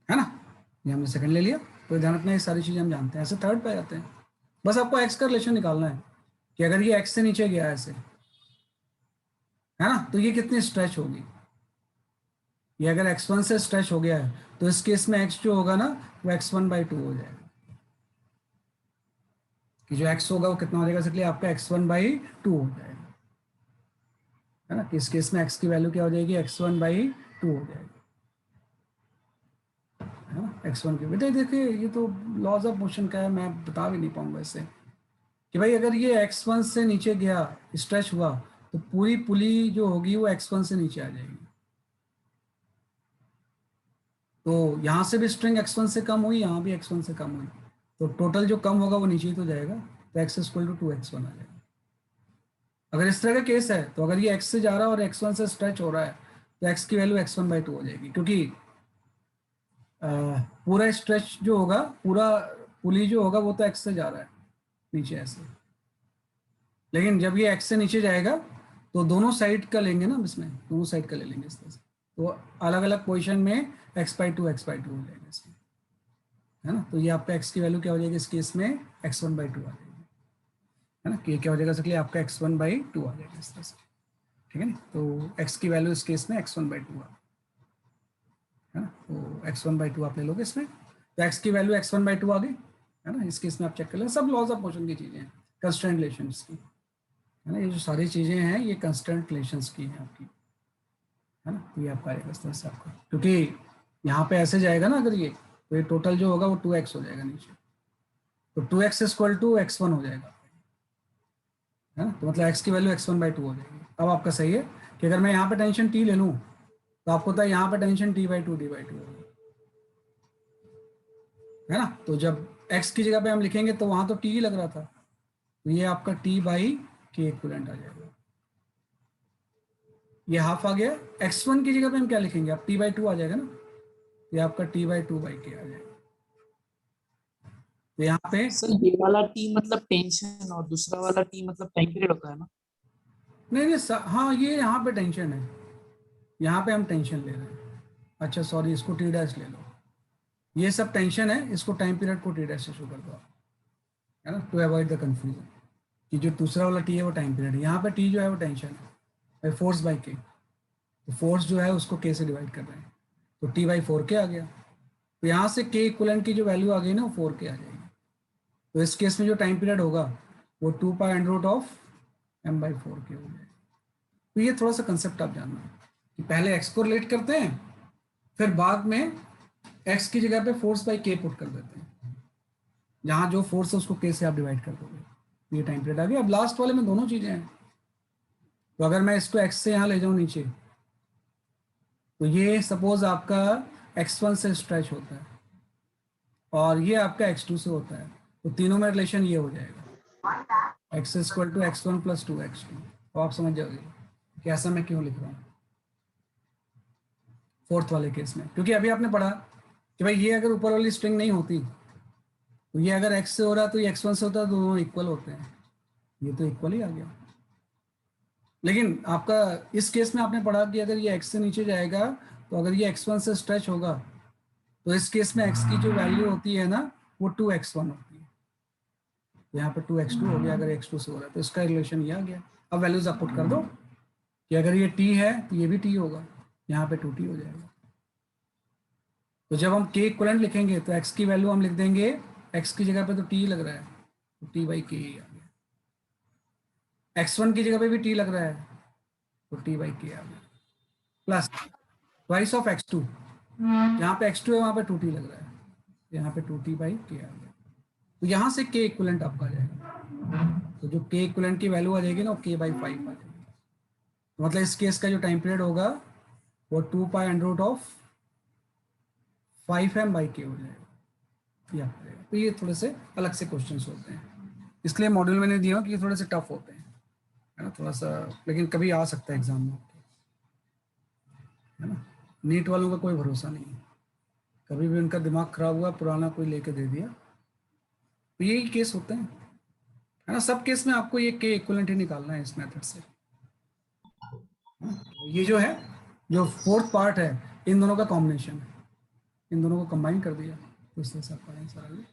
है ना, ये हमने सेकंड ले लिया, तो ध्यान रखना ये सारी चीजें हम जानते हैं। ऐसे थर्ड पे आते हैं, बस आपको x का रिलेशन निकालना है कि अगर ये x से नीचे गया है ऐसे, है ना, तो ये कितनी स्ट्रेच होगी, ये अगर x1 से स्ट्रेच हो गया है तो इस केस में x जो होगा ना वो x1 बाई 2 हो जाएगा, कि जो x होगा वो कितना हो जाएगा, इसलिए आपका x1 बाई 2 हो जाएगा, है ना, कि इस केस में x की वैल्यू क्या हो जाएगी, x1 बाई 2 हो जाएगी, है ना, x1 की। बेटा देखिए ये तो लॉज ऑफ मोशन का है, मैं बता भी नहीं पाऊंगा इससे, कि भाई अगर ये x1 से नीचे गया, स्ट्रेच हुआ, तो पूरी पुली जो होगी वो x1 से नीचे आ जाएगी, तो यहाँ से भी स्ट्रिंग x1 से कम हुई, यहाँ भी x1 से कम हुई, तो टोटल जो कम होगा वो नीचे ही तो जाएगा, तो x इक्वल टू 2x1 आ जाएगा। अगर इस तरह का केस है तो अगर ये x से जा रहा है और x1 से स्ट्रेच हो रहा है तो x की वैल्यू x1 बाई 2 हो जाएगी, क्योंकि पूरा स्ट्रेच जो होगा, पूरा पुली जो होगा वो तो x से जा रहा है नीचे ऐसे, लेकिन जब ये x से नीचे जाएगा तो दोनों साइड का लेंगे ना, इसमें दोनों साइड का ले लेंगे इस तरह से, तो अलग अलग पोजीशन में x बाई 2 हो जाएगा इसमें, है ना। तो ये आपका x की वैल्यू क्या हो जाएगी इस केस में, x1 बाई 2 आ जाएगी, है ना, कि क्या हो जाएगा, इसलिए आपका x1 बाई 2 आ जाएगा इस तरह से, ठीक है ना। तो x की वैल्यू इस केस में x1 बाई 2 आ, है ना। तो x1/2 आप ले लोगे इसमें, तो x की वैल्यू x1/2 आ गई, है ना। इस केस में आप चेक कर लें, सब लॉज ऑफ मोशन की चीज़ें हैं, कंस्ट्रेंट रिलेशंस की, है ना। ये जो सारी चीज़ें हैं ये कंस्ट्रेंट रिलेशंस की हैं आपकी, है ना। तो ये आपका आएगा इस तरह से आपका, क्योंकि यहाँ पे ऐसे जाएगा ना अगर ये, तो ये टोटल जो होगा वो 2x हो जाएगा नीचे, तो 2x = x1 हो जाएगा, है ना। तो मतलब x की वैल्यू x1/2 हो जाएगी। अब आपका सही है कि अगर मैं यहाँ पे टेंशन t ले लूँ तो आपको पता है यहाँ पे टेंशन t/2 d/2 होगी, है ना। तो जब x की जगह पे हम लिखेंगे तो वहाँ तो t ही लग रहा था, तो ये आपका t/k इक्विवेलेंट आ जाएगा, ये हाफ आ गया। x1 की जगह पे हम क्या लिखेंगे, अब t/2 आ जाएगा ना, ये आपका t/2/k आ जाएगा। तो यहाँ पे सर ये वाला टी मतलब टेंशन और दूसरा वाला टी मतलब टाइम पीरियड होता है ना? नहीं हाँ ये यहाँ पे टेंशन है, यहाँ पे हम टेंशन ले रहे हैं। अच्छा सॉरी, इसको t डैश ले लो, ये सब टेंशन है, इसको टाइम पीरियड को t डैश से शुरू कर दो, है ना, टू अवॉइड द कंफ्यूजन कि जो दूसरा वाला t है वो टाइम पीरियड है। यहाँ पे t जो है वो टेंशन है, फोर्स बाई k, तो फोर्स जो है उसको k से डिवाइड कर रहे हैं, तो t/4k आ गया। तो यहाँ से k इक्विवेलेंट की जो वैल्यू आ गई ना वो 4k आ जाएगी। तो इस केस में जो टाइम पीरियड होगा वो 2π√m/4k हो जाएगा। तो ये थोड़ा सा कंसेप्ट आप जानना कि पहले x को रिलेट करते हैं, फिर बाद में x की जगह पे फोर्स बाई k पुट कर देते हैं, जहाँ जो फोर्स है उसको k से आप डिवाइड कर दोगे, तो ये टाइम पीरियड आ गया। अब लास्ट वाले में दोनों चीज़ें हैं, तो अगर मैं इसको x से यहाँ ले जाऊँ नीचे, तो ये सपोज आपका x1 से स्ट्रेच होता है और ये आपका x2 से होता है, तो तीनों में रिलेशन ये हो जाएगा, x = x1 + 2x2। तो आप समझ जाओगे कि ऐसा मैं क्यों लिख रहा हूँ फोर्थ वाले केस में, क्योंकि अभी आपने पढ़ा कि भाई ये अगर ऊपर वाली स्ट्रिंग नहीं होती तो ये अगर x से हो रहा है तो ये x1 से होता है, तो दोनों इक्वल होते हैं, ये तो इक्वल ही आ गया। लेकिन आपका इस केस में आपने पढ़ा कि अगर ये x से नीचे जाएगा तो अगर ये x1 से स्ट्रेच होगा तो इस केस में x की जो वैल्यू होती है ना वो 2x1 होती है, तो यहाँ पे 2x2 हो गया अगर x2 से हो रहा है, तो इसका रिलेशन ये आ गया। अब वैल्यूज आप पुट कर दो कि अगर ये t है तो ये भी t होगा, यहाँ पे 2t हो जाएगा। तो जब हम k इक्विवेलेंट लिखेंगे तो x की वैल्यू हम लिख देंगे, x की जगह पे तो t लग रहा है तो t/k आ गया, x1 की जगह पे भी t लग रहा है तो t/k आ गया, प्लस ट्वाइस ऑफ x2, जहाँ पे x2 है वहाँ पे 2t लग रहा है, यहाँ पे 2t/k आ गया। तो यहाँ से k इक्विवेलेंट आपका आ जाएगा, तो जो k इक्विवेलेंट की वैल्यू आ जाएगी ना वो k/5 आ जाएगी। तो मतलब इस केस का जो टाइम पीरियड होगा वो 2π√5m/k हो जाएगा, या तो ये थोड़े से अलग से क्वेश्चंस होते हैं, इसलिए मॉड्यूल मैंने दिया कि ये थोड़े से टफ होते हैं, है ना, थोड़ा सा, लेकिन कभी आ सकता है एग्जाम में, है ना। नीट वालों का कोई भरोसा नहीं है, कभी भी उनका दिमाग खराब हुआ पुराना कोई लेके दे दिया, तो यही केस होते हैं, है ना। सब केस में आपको ये k इक्विवेलेंट ही निकालना है इस मेथड से। ये जो है जो फोर्थ पार्ट है इन दोनों का कॉम्बिनेशन है, इन दोनों को कंबाइन कर दिया तो इस तरह से आपका आंसर आ गया,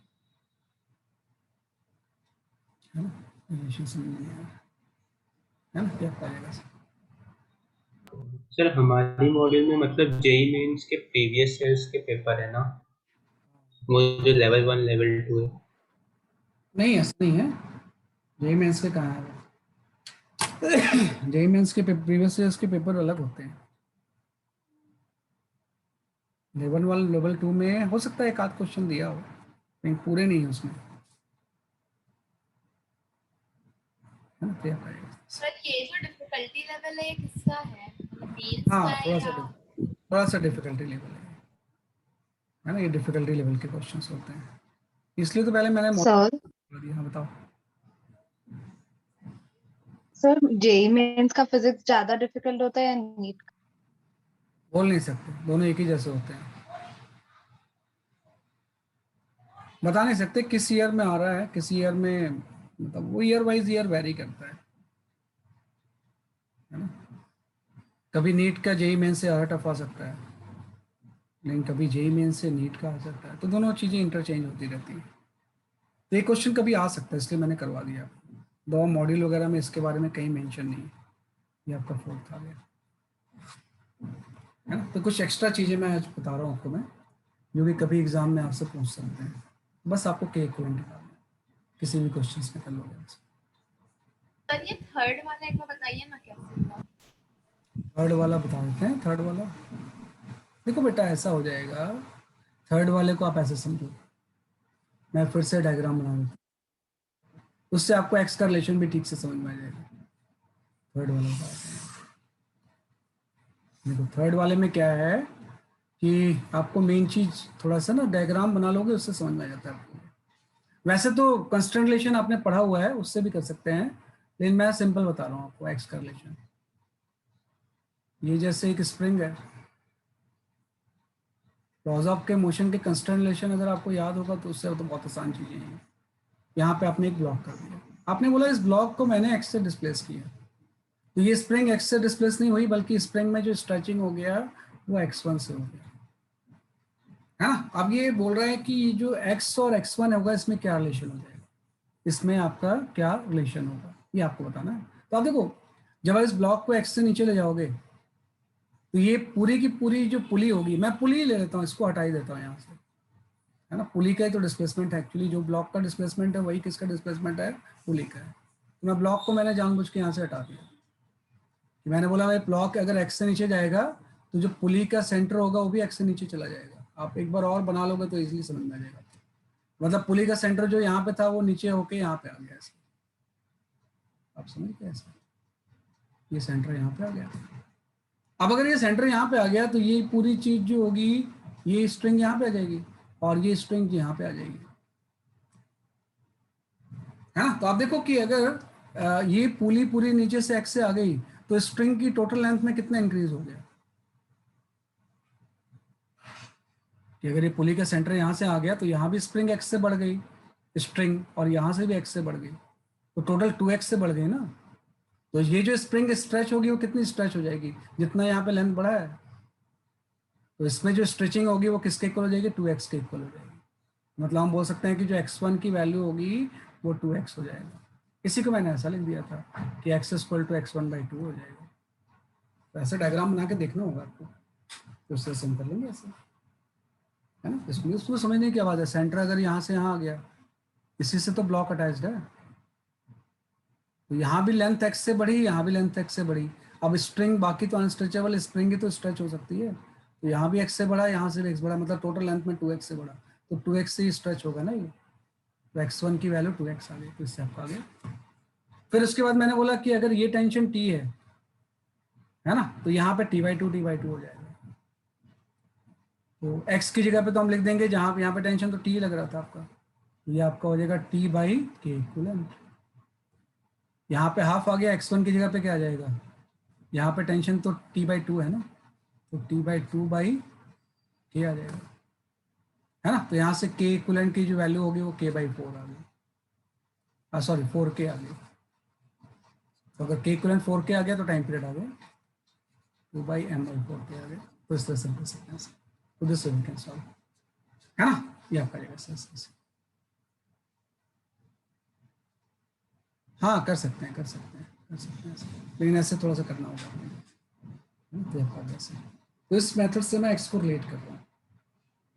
है ना। रिलेशन समझ में आया, है ना, क्या पाएगा सर हमारी मॉड्यूल में मतलब जेई मेंस के प्रीवियस ईयर्स के पेपर है ना, वो जो लेवल 1 लेवल 2 है। नहीं, ऐसा नहीं है, जेई मेंस के कहाँ है, जेई मेंस के प्रीवियस ईयर्स के पेपर अलग होते हैं, लेवल 1 लेवल 2 में हो सकता है एक आध क्वेश्चन दिया हो लेकिन पूरे नहीं है उसमें, है ना, क्या पाएगा। सर ये जो डिफिकल्टी लेवल है ये किसका है, मेंस का हाँ है या थोड़ा सा डिफिकल्टी लेवल है ना, ये डिफिकल्टी लेवल के क्वेश्चंस होते हैं, इसलिए तो पहले मैंने सर दिया। हाँ बताओ। सर जेई मेंस का फिजिक्स ज्यादा डिफिकल्ट होता है या नीट का? बोल नहीं सकते, दोनों एक ही जैसे होते हैं, बता नहीं सकते किस ईयर में आ रहा है, किस ईयर में, मतलब वो ईयर वाइज ईयर वेरी करता है ना। कभी नीट का जेई मेन से ज़्यादा टफ आ सकता है, लेकिन कभी जेई मेन से नीट का आ सकता है, तो दोनों चीज़ें इंटरचेंज होती रहती हैं, तो ये क्वेश्चन कभी आ सकता है, इसलिए मैंने करवा दिया। दो मॉड्यूल वगैरह में इसके बारे में कहीं मेंशन नहीं है, ये आपका फोर्थ आ गया। है ना। तो कुछ एक्स्ट्रा चीज़ें मैं आज बता रहा हूँ आपको मैं, जो कि कभी एग्जाम में आपसे पूछ सकते हैं। बस आपको के इक्विवेलेंट निकालना है, किसी भी क्वेश्चंस में कर लोगे। सर ये थर्ड वाला एक बार बताइए ना कैसे होगा। थर्ड वाला बता देते हैं। थर्ड वाला देखो बेटा ऐसा हो जाएगा, थर्ड वाले को आप ऐसे समझो, मैं फिर से डायग्राम बना देता हूँ, उससे आपको एक्स का रिलेशन भी ठीक से समझ में आ जाएगा। थर्ड वाला बता देते हैं। देखो थर्ड वाले में क्या है कि आपको मेन चीज थोड़ा सा ना डायग्राम बना लोगे, उससे समझ में आ जाता है आपको। वैसे तो कंस्ट्रेंट रिलेशन आपने पढ़ा हुआ है, उससे भी कर सकते हैं, लेकिन मैं सिंपल बता रहा हूँ आपको एक्स का रिलेशन। ये जैसे एक स्प्रिंग है, लॉज ऑफ के मोशन के कंस्टेंट रिलेशन अगर आपको याद होगा तो उससे तो बहुत आसान चीजें हैं। यहाँ पे आपने एक ब्लॉक कर दिया, आपने बोला इस ब्लॉक को मैंने एक्स से डिस्प्लेस किया, तो ये स्प्रिंग एक्स से डिस्प्लेस नहीं हुई, बल्कि स्प्रिंग में जो स्ट्रेचिंग हो गया वो x1 से हो गया, है ना। अब ये बोल रहा है कि ये जो x और x1 होगा इसमें क्या रिलेशन हो जाएगा, इसमें आपका क्या रिलेशन होगा, ये आपको बताना है। तो आप देखो, जब आप इस ब्लॉक को x से नीचे ले जाओगे तो ये पूरी की पूरी जो पुली होगी, मैं पुली ले लेता हूँ, इसको हटा ही देता हूँ यहाँ से, है ना। पुली का ही तो डिस्प्लेसमेंट है एक्चुअली, जो ब्लॉक का डिस्प्लेसमेंट है वही किसका डिस्प्लेसमेंट है, पुली का है। तो मैं ब्लॉक को मैंने जानबूझ के यहाँ से हटा दिया, कि मैंने बोला भाई ब्लॉक अगर एक्स से नीचे जाएगा तो जो पुली का सेंटर होगा वो भी एक्स से नीचे चला जाएगा। आप एक बार और बना लोगे तो इजीली समझ में आ जाएगा। मतलब पुली का सेंटर जो यहाँ पे था वो नीचे होके यहाँ पे आ गया ऐसे, आप समझ गए ऐसे, ये सेंटर यहाँ पे आ गया। अब अगर ये सेंटर यहाँ पे आ गया तो ये पूरी चीज जो होगी, ये स्ट्रिंग यहाँ पे आ जाएगी और ये स्ट्रिंग यहाँ पे आ जाएगी, है ना। तो आप देखो कि अगर ये पुली पूरी नीचे से एक्स से आ गई तो स्ट्रिंग की टोटल लेंथ में कितना इंक्रीज हो गया, कि अगर ये पुली का सेंटर यहाँ से आ गया तो यहाँ भी स्प्रिंग एक्स से बढ़ गई स्ट्रिंग, और यहाँ से भी एक्स से बढ़ गई, तो टोटल 2x से बढ़ गई ना। तो ये जो स्प्रिंग स्ट्रेच होगी वो कितनी स्ट्रेच हो जाएगी, जितना यहाँ पे लेंथ बढ़ा है, तो इसमें जो स्ट्रेचिंग होगी वो किसके इक्वल हो जाएगी, 2x के इक्वल हो जाएगी। मतलब हम बोल सकते हैं कि जो x1 की वैल्यू होगी वो 2x हो जाएगा। इसी को मैंने ऐसा लिख दिया था कि x इक्वल टू x1/2 हो जाएगा। तो ऐसे डायग्राम बना के देखना होगा आपको, तो उससे सिम कर लेंगे ऐसे, है ना। इसमें उसको समझने की आवाज़ है, सेंटर अगर यहाँ से यहाँ आ गया, इसी से तो ब्लॉक अटैच्ड है, तो यहाँ भी लेंथ x से बढ़ी, यहाँ भी लेंथ x से बढ़ी। अब स्ट्रिंग बाकी तो अनस्ट्रेचेबल, स्प्रिंग ही तो स्ट्रेच हो सकती है, तो यहाँ भी x से बढ़ा, यहाँ से भी x बढ़ा, मतलब टोटल लेंथ में 2x से बढ़ा, तो 2x से ही स्ट्रेच होगा ना ये, तो x1 की वैल्यू 2x आ गई, तो इससे आपका आ गया। फिर उसके बाद मैंने बोला कि अगर ये टेंशन t है ना, तो यहाँ पे t/2 हो जाएगा। तो x की जगह पे तो हम लिख देंगे, जहाँ पे यहाँ पे टेंशन तो t लग रहा था आपका, ये आपका हो जाएगा t/k इक्विवेलेंट। यहाँ पे हाफ आ गया, x1 की जगह पे क्या आ जाएगा, यहाँ पे टेंशन तो t/2 है ना, तो t/2/k आ जाएगा, है ना। तो यहाँ से k इक्विवेलेंट की जो वैल्यू होगी वो k/4 आ गई, सॉरी 4k आ गई। तो अगर k इक्विवेलेंट 4k आ गया तो टाइम पीरियड आ गया 2/m/4k आ गया। तो इस तरह से कर सकते हैं, तो this way we can solve, है ना। ये आपका जाएगा सर। हाँ कर सकते हैं लेकिन ऐसे थोड़ा सा करना होगा ऐसे। तो इस मेथड से मैं एक्स को रिलेट कर रहा हूँ,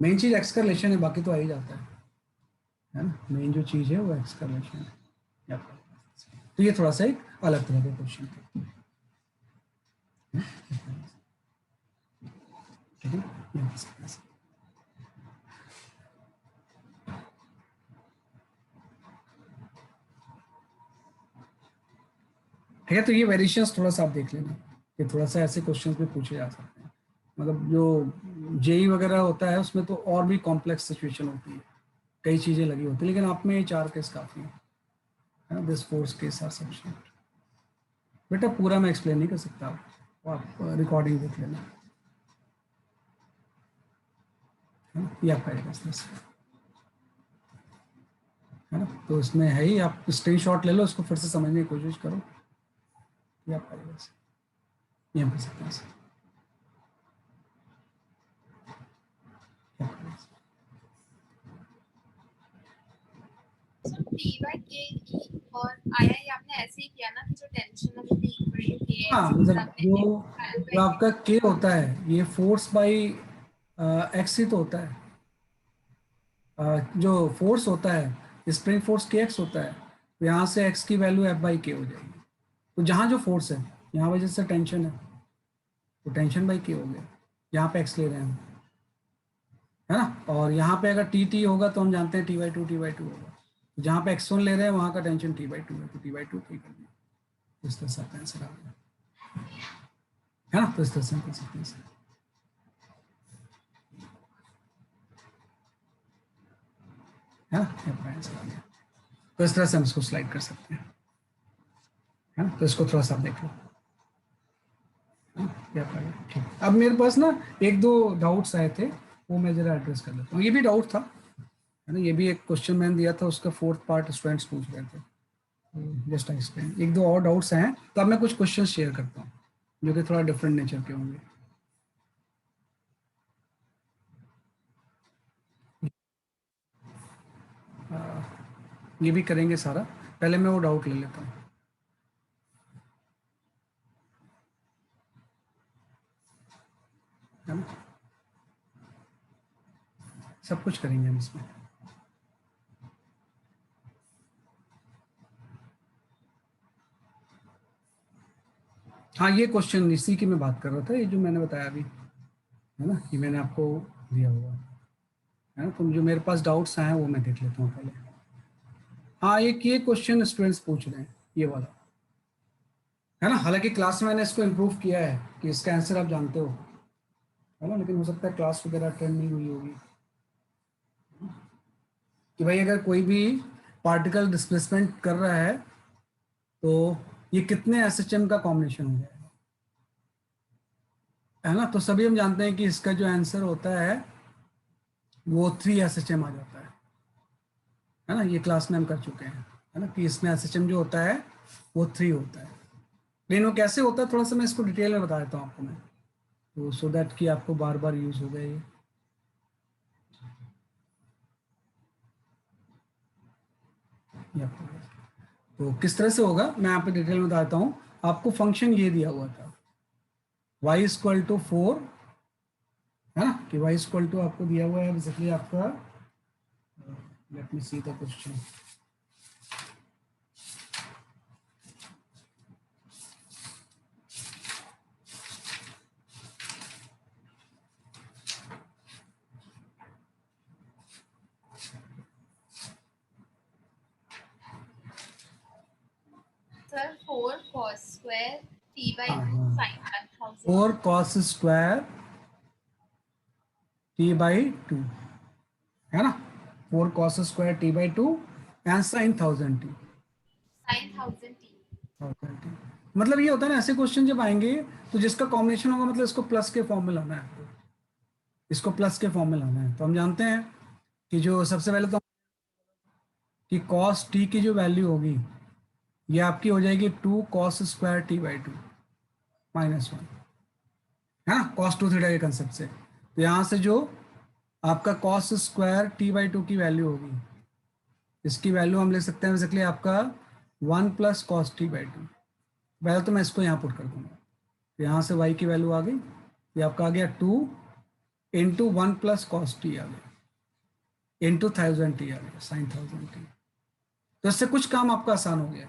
मेन चीज एक्स का रिलेशन है, बाकी तो आ ही जाता है ना। मेन जो चीज है वो एक्स का रिलेशन है। तो ये थोड़ा सा एक अलग तरह का क्वेश्चन है, ठीक है। ठीक है, तो ये वेरिएशंस थोड़ा सा आप देख लेना कि थोड़ा सा ऐसे क्वेश्चंस भी पूछे जा सकते हैं। मतलब जो जेई वगैरह होता है उसमें तो और भी कॉम्प्लेक्स सिचुएशन होती है, कई चीज़ें लगी होती है, लेकिन आप में ये 4 केस काफ़ी है ना। This 4 case are sufficient. बेटा पूरा मैं एक्सप्लेन नहीं कर सकता, आप रिकॉर्डिंग देख लेना, है ना। ये आपका है ना। तो इसमें है ही, आप स्क्रीनशॉट ले लो, उसको फिर से समझने की कोशिश करो। ये आपका ये कर सकते हैं। और आया ये आपने ऐसे ही किया ना कि जो टेंशन है वो भी इक्वल टू k हाँ है, मतलब जो जो आपका के होता है ये फोर्स बाई एक्स ही तो होता है। जो फोर्स होता है स्प्रिंग फोर्स के एक्स होता है, तो यहाँ से एक्स की वैल्यू एफ बाई के हो जाएगी। तो जहाँ जो फोर्स है, यहाँ वजह से टेंशन है तो टेंशन बाई के हो गया, यहाँ पे एक्स ले रहे हैं हम, है ना। और यहाँ पे अगर टी टी होगा तो हम जानते हैं टी बाई टू होगा। तो जहाँ पे एक्स वन ले रहे हैं वहाँ का टेंशन टी बाई टू है, तो टी बाई टू ठीक कर दिया, इस तरह से आपका आंसर आ गया, है ना। तो इस तरह से हम कर सकते हैं इसे, है ना, ये आपका आंसर आ गया। तो इस तरह से हम इसको स्लाइड कर सकते हैं, है ना। तो इसको थोड़ा सा आप देख लो, ये आपका आ गया। ठीक, अब मेरे पास ना एक दो डाउट्स आए थे, वो मैं जरा एड्रेस कर लेता हूँ। ये भी डाउट था, है ना, ये भी एक क्वेश्चन मैंने दिया था, उसका फोर्थ पार्ट स्टूडेंट्स पूछ रहे थे, जस्ट आई एक्सप्लेन। एक दो और डाउट्स हैं, तो अब मैं कुछ क्वेश्चन शेयर करता हूँ जो कि थोड़ा डिफरेंट नेचर के होंगे। ये भी करेंगे सारा, पहले मैं वो डाउट ले लेता हूँ। है ना, सब कुछ करेंगे हम इसमें। हाँ, ये क्वेश्चन इसी की मैं बात कर रहा था, ये जो मैंने बताया अभी, है ना, ये मैंने आपको दिया हुआ है ना। तो जो मेरे पास डाउट्स आए हैं वो मैं देख लेता हूँ पहले। हाँ, एक ये क्वेश्चन स्टूडेंट्स पूछ रहे हैं, ये वाला, है ना। हालांकि क्लास में मैंने इसको इम्प्रूव किया है कि इसका आंसर आप जानते हो, है ना, लेकिन हो सकता है क्लास वगैरह अटेंड नहीं हुई होगी। कि भाई अगर कोई भी पार्टिकल डिस्प्लेसमेंट कर रहा है तो ये कितने एसएचएम का कॉम्बिनेशन हो जाएगा, है ना। तो सभी हम जानते हैं कि इसका जो आंसर होता है वो 3 एसएचएम आ जाता है ना। ये क्लास में हम कर चुके हैं, है ना, कि इसमें एसएचएम जो होता है वो 3 होता है। लेकिन वो कैसे होता है थोड़ा सा मैं इसको डिटेल में बता देता हूँ आपको मैं, तो सो दैट कि आपको बार बार यूज हो गए ये। तो किस तरह से होगा मैं यहाँ पे डिटेल में बताता हूँ। आपको फंक्शन ये दिया हुआ था y इक्वल टू 4, है ना, कि y इक्वल टू आपको दिया हुआ है बेसिकली आपका, let me see the question. Sir 4 cos square t by 2 sin 1000 4 cos square t by 2, है ना, 4 cos square t by 2 and sin 1000 t। sin 1000 t। मतलब ये होता है ना, ऐसे क्वेश्चन जब आएंगे तो जिसका कॉम्बिनेशन होगा मतलब इसको प्लस के फॉर्म में लाना है आपको, इसको प्लस के फॉर्म में लाना है। तो हम जानते हैं कि जो सबसे पहले तो कि cos t की जो वैल्यू होगी ये आपकी हो जाएगी 2 cos स्क्वायर t बाई 2 -1, है ना, cos 2 थीटा के कंसेप्ट से। तो यहाँ से जो आपका cos स्क्वायर t बाई 2 की वैल्यू होगी, इसकी वैल्यू हम ले सकते हैं बेसिकली आपका 1 प्लस cos t बाई 2। पहले तो मैं इसको यहाँ पुट कर दूंगा, तो यहाँ से y की वैल्यू आ गई, ये आपका आ गया 2 इंटू 1 प्लस cos t आ गया, इंटू 1000 t आ गया sin 1000 t। तो इससे कुछ काम आपका आसान हो गया,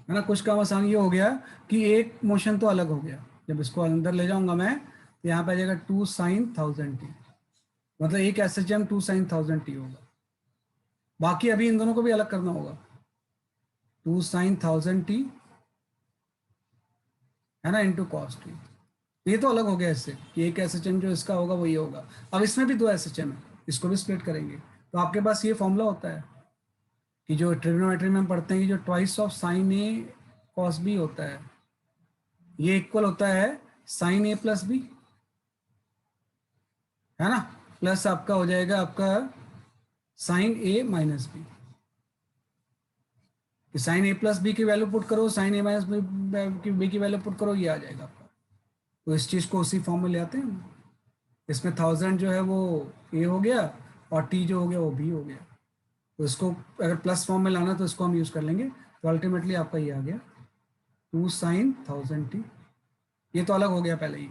है ना। कुछ काम आसान ये हो गया कि एक मोशन तो अलग हो गया, जब इसको अंदर ले जाऊंगा मैं तो यहाँ पे आ जाएगा 2 sin 1000 t, मतलब एक एसएचएम 2 sin 1000 t होगा। बाकी अभी इन दोनों को भी अलग करना होगा, 2 sin 1000 t, है ना, इंटू कॉस टी। ये तो अलग हो गया इससे कि एक एसएचएम जो इसका होगा वो ये होगा। अब इसमें भी 2 एसएचएम है, इसको भी स्प्लिट करेंगे तो आपके पास ये फॉर्मूला होता है कि जो ट्रिग्नोमेट्री में हम पढ़ते हैं कि जो twice of sine A cos B होता है, ये इक्वल होता है साइन ए प्लस बी, है ना, प्लस आपका हो जाएगा आपका साइन ए माइनस बी। साइन ए प्लस बी की वैल्यू पुट करो, साइन ए माइनस बी की वैल्यू पुट करो, ये आ जाएगा आपका। तो इस चीज को उसी फॉर्म में ले आते हैं। इसमें 1000 जो है वो ए हो गया और टी जो हो गया वो बी हो गया। तो इसको अगर प्लस फॉर्म में लाना तो इसको हम यूज कर लेंगे। तो अल्टीमेटली आपका ये आ गया 2 sin 1000 t ये तो अलग हो गया पहले ही।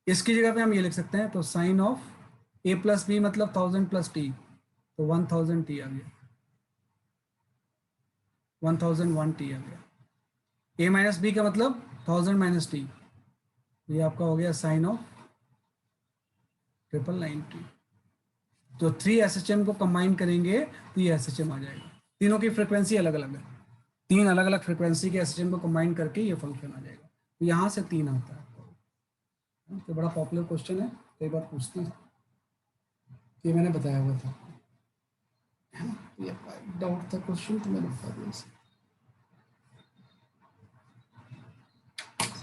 इसकी जगह पे हम ये लिख सकते हैं, तो sine of a plus B मतलब 1000 प्लस टी, तो 1000 टी आ गया, 1001 टी आ गया। a माइनस बी का मतलब 1000 माइनस टी, ये आपका हो गया साइन ऑफ 999 टी। तो 3 SHM को कंबाइन करेंगे तो ये SHM आ जाएगा। तीनों की फ्रिक्वेंसी अलग अलग है, 3 अलग अलग फ्रिक्वेंसी के SHM को कंबाइन करके ये फंक्शन आ जाएगा। तो यहाँ से 3 आता है। तो बड़ा पॉपुलर क्वेश्चन है, कई बार पूछते हैं, ये मैंने बताया हुआ था, है ना? ये डाउट था क्वेश्चन तो मैंने बता दिया इसे।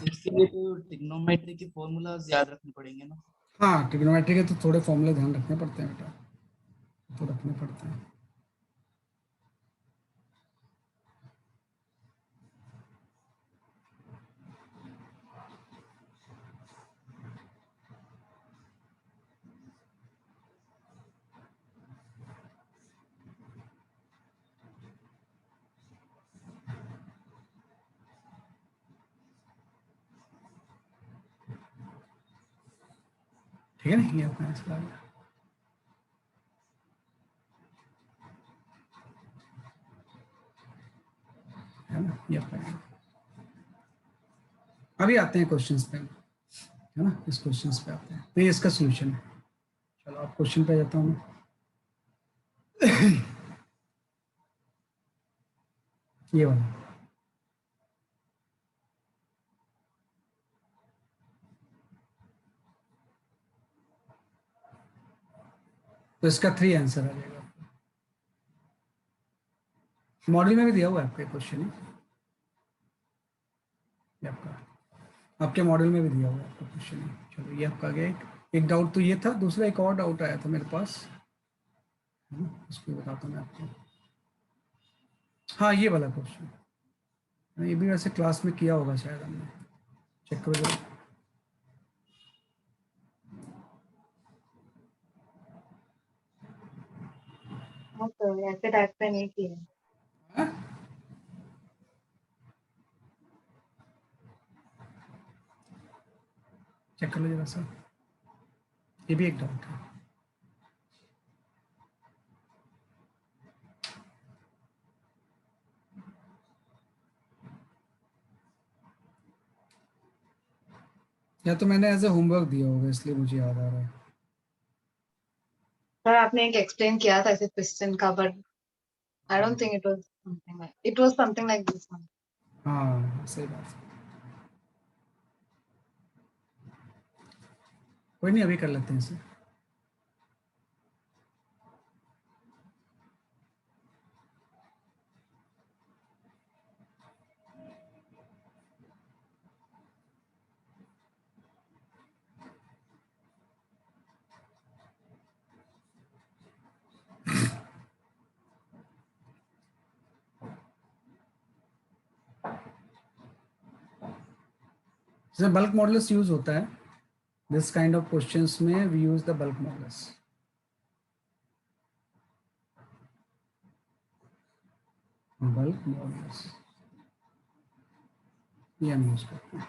इसके लिए तो ट्रिग्नोमेट्री के फॉर्मूलाज याद रखने पड़ेंगे ना। हाँ, ट्रिग्नोमेट्री के तो थोड़े फॉर्मूले ध्यान रखने पड़ते हैं बेटा, तो रखने पड़ते हैं। ठीक है ना, ये अपना आंसर आ गया। है ना, ये अपना। अभी आते हैं क्वेश्चंस पे, है ना, इस क्वेश्चंस पे आते हैं, तो ये इसका सोल्यूशन है। चलो आप क्वेश्चन पे जाता हूँ मैं। ये वाला, तो इसका 3 आंसर आ जाएगा। मॉडल में भी दिया हुआ है आपका क्वेश्चन, ये आपका, आपके मॉडल में भी दिया हुआ है आपका क्वेश्चन है। चलो ये आपका आ गया एक डाउट तो ये था। दूसरा एक और डाउट आया था मेरे पास, है ना, उसको बताता हूँ मैं आपको। हाँ, ये वाला क्वेश्चन, ये भी वैसे क्लास में किया होगा शायद हमने, चेक करो जरा। हाँ सर, ऐसे टाइप पे नहीं किया। हाँ? चेक कर लो जरा सा, ये भी एक डाउट है। या तो मैंने एज ए होमवर्क दिया होगा इसलिए मुझे याद आ रहा है। सर आपने एक एक्सप्लेन किया था ऐसे पिस्टन का, but I don't think it was something like this one. हाँ, सही बात है। कोई नहीं, अभी कर लेते हैं इसे। जैसे बल्क मॉडुलस यूज होता है दिस काइंड ऑफ क्वेश्चंस में, we use the bulk modulus. Bulk modulus ये हम यूज करते हैं।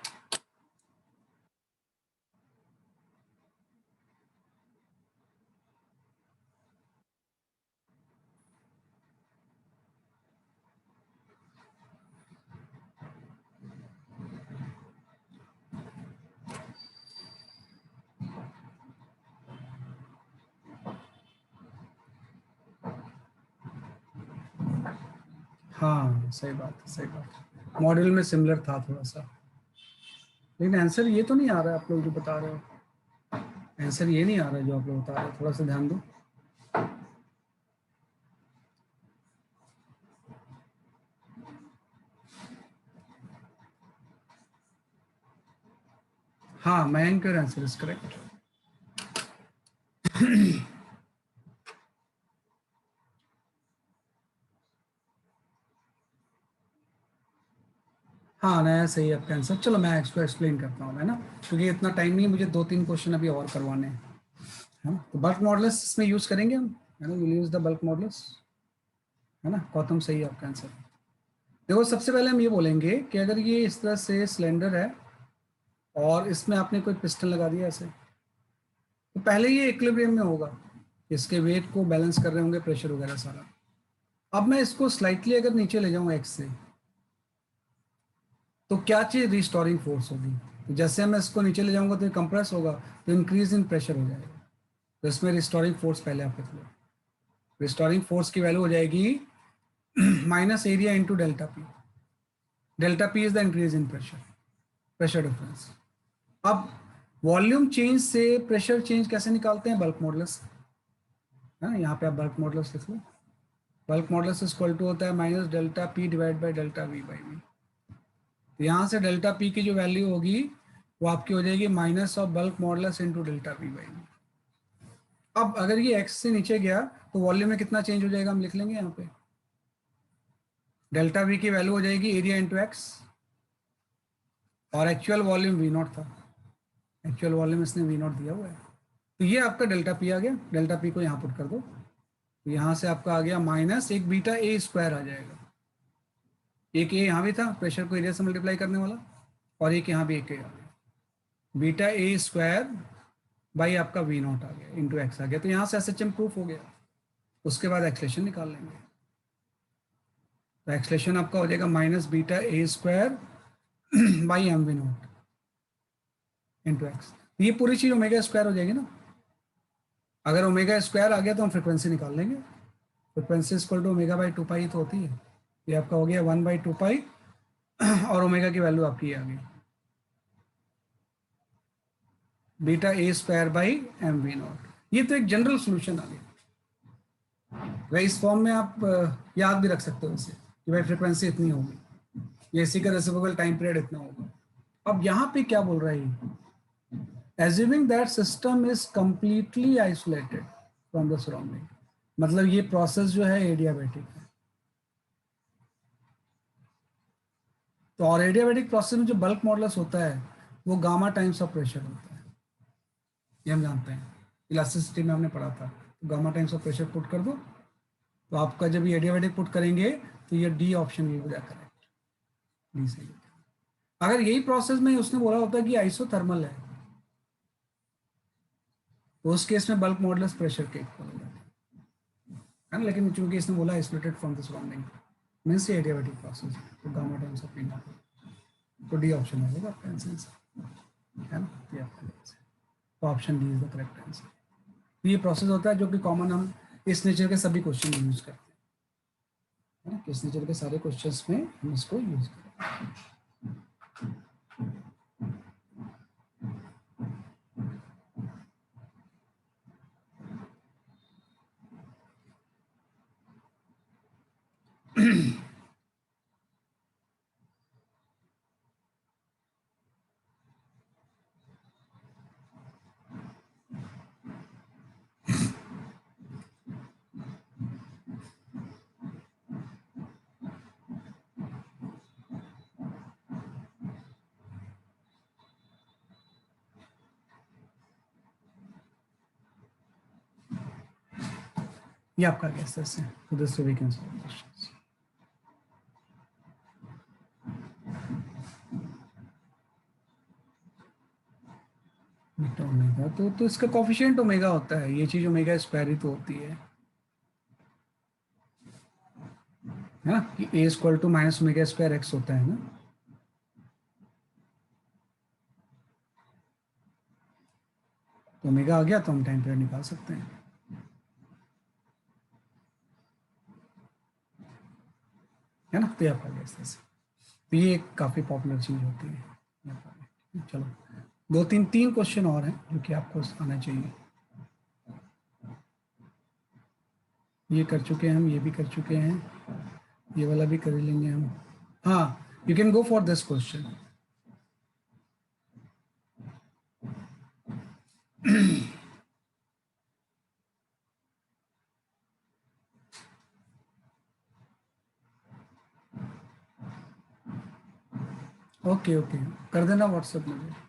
हाँ, सही बात है, सही बात है। मॉडल में सिमिलर था थोड़ा सा, लेकिन आंसर ये तो नहीं आ रहा है आप लोग जो बता रहे हो। आंसर ये नहीं आ रहा है जो आप लोग बता रहे हो, थोड़ा सा ध्यान दो। हाँ, Mayank your answer is correct. हाँ, नया सही है आपका आंसर। चलो मैं इसको एक्सप्लेन करता हूँ, है ना, क्योंकि इतना टाइम नहीं है, मुझे 2-3 क्वेश्चन अभी और करवाने हैं, है ना। तो बल्क मॉडुलस इसमें यूज करेंगे हम, है ना, will use the bulk modulus, है ना। गौतम सही है आपका आंसर। देखो सबसे पहले हम ये बोलेंगे कि अगर ये इस तरह से सिलेंडर है और इसमें आपने कोई पिस्टन लगा दिया ऐसे, तो पहले ये इक्विलिब्रियम में होगा, इसके वेट को बैलेंस कर रहे होंगे, प्रेशर वगैरह सारा। अब मैं इसको स्लाइटली अगर नीचे ले जाऊँ एक्स से, तो क्या चीज़ रिस्टोरिंग फोर्स होगी। तो जैसे मैं इसको नीचे ले जाऊंगा तो ये कंप्रेस होगा, तो इंक्रीज इन प्रेशर हो जाएगा। तो इसमें रिस्टोरिंग फोर्स पहले आप लिख लो। रिस्टोरिंग फोर्स की वैल्यू हो जाएगी minus area into delta P. Delta P is the increase in pressure, pressure difference. अब वॉल्यूम चेंज से प्रेशर चेंज कैसे निकालते हैं, बल्क मॉडुलस है ना, यहाँ पे आप बल्क मॉडुलस लिख लो। बल्क मॉडुलस इक्वल टू होता है minus delta P divide by delta V by V. तो यहाँ से डेल्टा पी की जो वैल्यू होगी वो आपकी हो जाएगी minus of bulk modulus into delta V by V. अब अगर ये एक्स से नीचे गया तो वॉल्यूम में कितना चेंज हो जाएगा, हम लिख लेंगे यहाँ पे। डेल्टा वी की वैल्यू हो जाएगी एरिया इंटू एक्स, और एक्चुअल वॉल्यूम वी नॉट था, एक्चुअल वॉल्यूम इसने वी नॉट दिया हुआ है। तो ये आपका डेल्टा पी आ गया। डेल्टा पी को यहाँ पुट कर दो, तो यहाँ से आपका आ गया माइनस एक बीटा ए स्क्वायर आ जाएगा। एक ए यहाँ भी था प्रेशर को एरिया से मल्टीप्लाई करने वाला, और एक यहाँ भी एक ए आ गया। बीटा ए स्क्वायर बाई आपका वी नॉट आ गया इंटू एक्स आ गया। तो यहाँ से एसएचएम प्रूफ हो गया। उसके बाद एक्सलेशन निकाल लेंगे। तो एक्सलेशन आपका हो जाएगा minus beta A square by M V naught into X. ये पूरी चीज ओमेगा स्क्वायर हो जाएगी ना। अगर ओमेगा स्क्वायर आ गया तो हम फ्रिक्वेंसी निकाल लेंगे। Frequency equal to omega by 2 pi तो होती है। ये आपका हो गया 1/2 पाई, और ओमेगा की वैल्यू आपकी आ गई beta A square by M V naught. ये तो एक जनरल सोल्यूशन आ गया। वही इस फॉर्म में आप याद भी रख सकते हो इसे कि भाई फ्रिक्वेंसी इतनी होगी, ये इसी का रेसिप्रोकल टाइम पीरियड इतना होगा। अब यहाँ पे क्या बोल रहा है, assuming that system is completely isolated from the surrounding, मतलब ये प्रोसेस जो है एडियाबैटिक है। तो और एडियाबैटिक प्रोसेस में जो बल्क मॉडुलस होता है वो गामा टाइम्स ऑफ प्रेशर होता है, ये हम जानते हैं, इलास्टिसिटी में हमने पढ़ा था। तो gamma times of pressure put कर दो, तो आपका जब ये एडियाबैटिक पुट करेंगे तो ये डी ऑप्शन भी हो जाए करेक्ट, डी सही। अगर यही प्रोसेस में उसने बोला होता है कि आइसोथर्मल है, तो उस केस में बल्क मॉडुलस प्रेशर के इक्वल हो जाता है ना। लेकिन चूंकि इसने बोला isolated from the surrounding means ये एडियाबैटिक प्रोसेस है, तो gamma times of P not, तो डी ऑप्शन हो जाएगा आपका आंसर है ना। ये आपका आंसर, तो option D is the correct answer. ये प्रोसेस होता है जो कि कॉमन हम इस नेचर के सभी क्वेश्चन में यूज करते हैं ना, इस नेचर के सारे क्वेश्चंस में हम इसको यूज करते हैं। ये आपका गैस है, तो this we can solve questions. Omega तो इसका कोफिशिएंट ओमेगा होता है, ये चीज ओमेगा स्क्वायर ही तो होती है ना, कि A equal to minus omega square X होता है ना। तो ओमेगा आ गया तो हम टाइम पीरियड निकाल सकते हैं, है ना। तो ये आपका गैस है, तो ये काफी पॉपुलर चीज होती है। चलो दो तीन क्वेश्चन और हैं जो कि आपको आना चाहिए। ये कर चुके हैं हम, ये भी कर चुके हैं, ये वाला भी कर लेंगे हम। हाँ, you can go for this question. Okay okay, कर देना व्हाट्सएप में।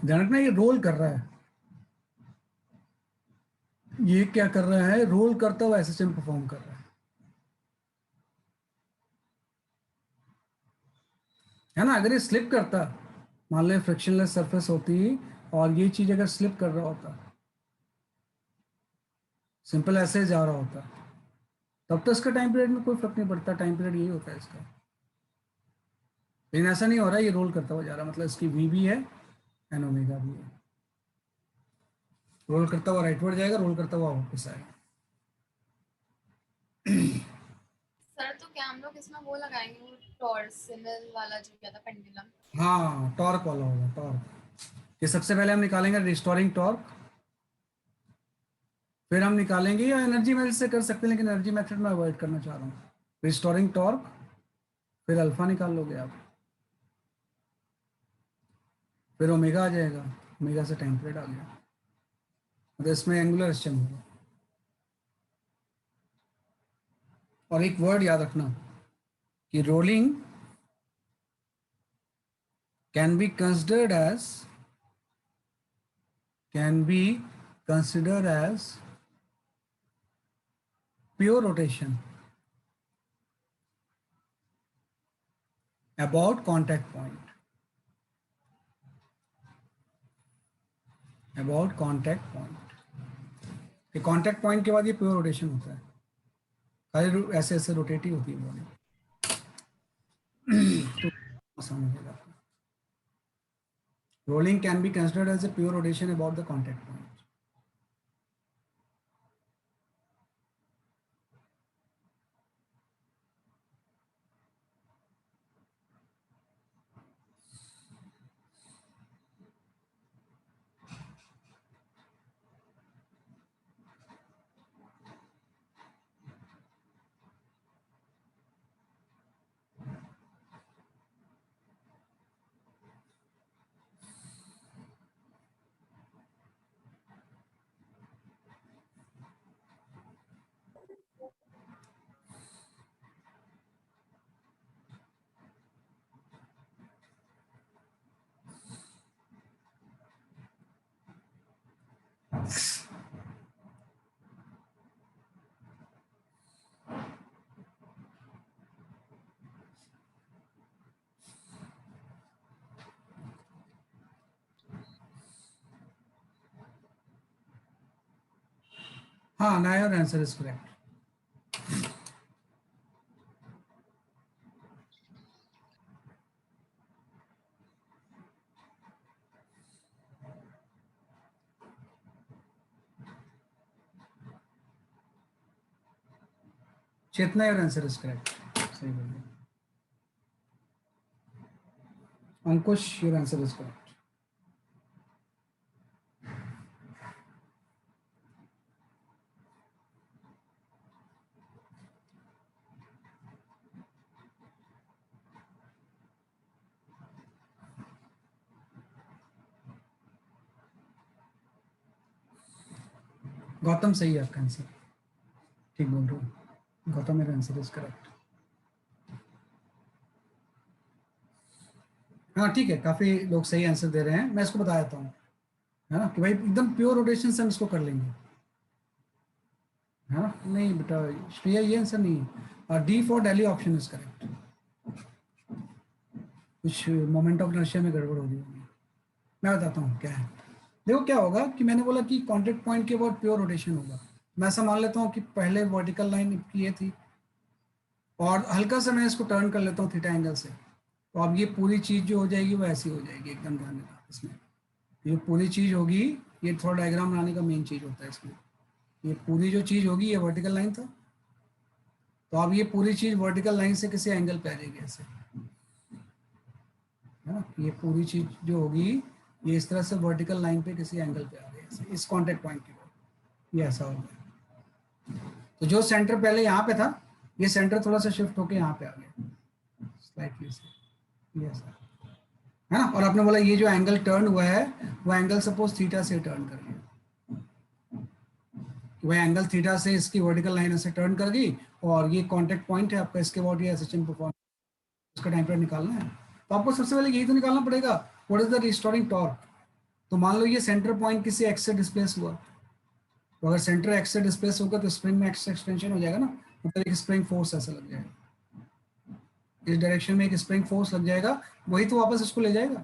ध्यान रखना ये रोल कर रहा है, ये क्या कर रहा है, रोल करता हुआ एसएचएम परफॉर्म कर रहा है ना। अगर ये स्लिप करता, मान लो फ्रिक्शनलेस सरफेस होती और ये चीज अगर स्लिप कर रहा होता, सिंपल ऐसे जा रहा होता, तब तो इसका टाइम पीरियड में कोई फर्क नहीं पड़ता, टाइम पीरियड यही होता है इसका। लेकिन ऐसा नहीं हो रहा है, ये रोल करता हुआ जा रहा है, मतलब इसकी वी भी है एंड ओमेगा भी है। रोल करता हुआ राइटवर्ड जाएगा, रोल करता हुआ वापस आएगा। सर तो क्या हम लोग इसमें वो लगाएंगे, वो टॉर्सनल वाला जो क्या था, पेंडुलम? हाँ, टॉर्क वाला होगा, टॉर्क। ये सबसे पहले हम निकालेंगे रिस्टोरिंग टॉर्क, फिर हम निकालेंगे, या एनर्जी मेथड से कर सकते हैं, लेकिन एनर्जी मेथड में अवॉइड करना चाह रहा हूँ। रिस्टोरिंग टॉर्क, फिर अल्फा निकाल लोगे आप, फिर ओमेगा आ जाएगा, ओमेगा से टाइम पीरियड आ गया, तो इसमें एंगुलर सिस्टम होगा। और एक वर्ड याद रखना कि rolling can be considered as pure rotation about contact point, about contact point। ये contact point के बाद ये प्योर रोटेशन होता है, खाली ऐसे ऐसे रोटेट ही होती है बॉडी। तो आसान हो जाएगा। Rolling can be considered as a pure rotation about the contact point. हाँ, now your answer is correct। Chetna, your answer is correct, सही बोल रहे। Ankush, your answer is correct. Gautam, सही है आपका आंसर, ठीक बोल रहे हो गौतम, मेरा आंसर इज करेक्ट। हाँ ठीक है, काफी लोग सही आंसर दे रहे हैं, मैं इसको बता देता हूँ, है ना, कि भाई एकदम प्योर रोटेशन से हम इसको कर लेंगे, है ना। नहीं बेटा श्रेया, ये आंसर नहीं है। D for Delhi option is correct. कुछ मोमेंट ऑफ इनर्शिया में गड़बड़ हो रही होगी, मैं बताता हूँ क्या है। देखो क्या होगा कि मैंने बोला कि कॉन्टैक्ट पॉइंट के बाद प्योर रोटेशन होगा, मैं ऐसा मान लेता हूँ कि पहले वर्टिकल लाइन की ये थी और हल्का सा मैं इसको टर्न कर लेता हूँ थीटा एंगल से, तो अब ये पूरी चीज जो हो जाएगी वो ऐसी हो जाएगी, एकदम ध्यान देना इसमें। ये पूरी चीज होगी, ये थोड़ा डायग्राम बनाने का मेन चीज होता है इसमें। ये पूरी जो चीज होगी, ये वर्टिकल लाइन था, तो अब ये पूरी चीज वर्टिकल लाइन से किसी एंगल पे आ जाएगी ऐसे, है ना। ये पूरी चीज जो होगी ये इस तरह से वर्टिकल लाइन पे किसी एंगल पे आ रही है ऐसे, इस कॉन्टैक्ट पॉइंट की ओर ये ऐसा होगा। तो जो सेंटर पहले यहाँ पे था, ये सेंटर थोड़ा सा शिफ्ट होके यहाँ पे आ गया स्लाइटली से, ये ऐसा, है ना। और आपने बोला ये जो एंगल टर्न हुआ है वो एंगल सपोज थीटा से टर्न कर गया, वह एंगल थीटा से इसकी वर्टिकल लाइन से टर्न कर गई, और ये कॉन्टैक्ट पॉइंट है आपका, इसके बाद ये एसएचएम परफॉर्म, उसका टाइम पीरियड निकालना है। तो आपको सबसे पहले यही तो निकालना पड़ेगा, what is the restoring torque. तो मान लो ये सेंटर पॉइंट किसी एक्स से डिस्प्लेस हुआ, तो अगर सेंटर एक्स से डिस्प्लेस होगा तो स्प्रिंग में एक्स एक्सटेंशन हो जाएगा ना, मतलब एक स्प्रिंग फोर्स ऐसा लग जाएगा, इस डायरेक्शन में एक स्प्रिंग फोर्स लग जाएगा, वही तो वापस इसको ले जाएगा।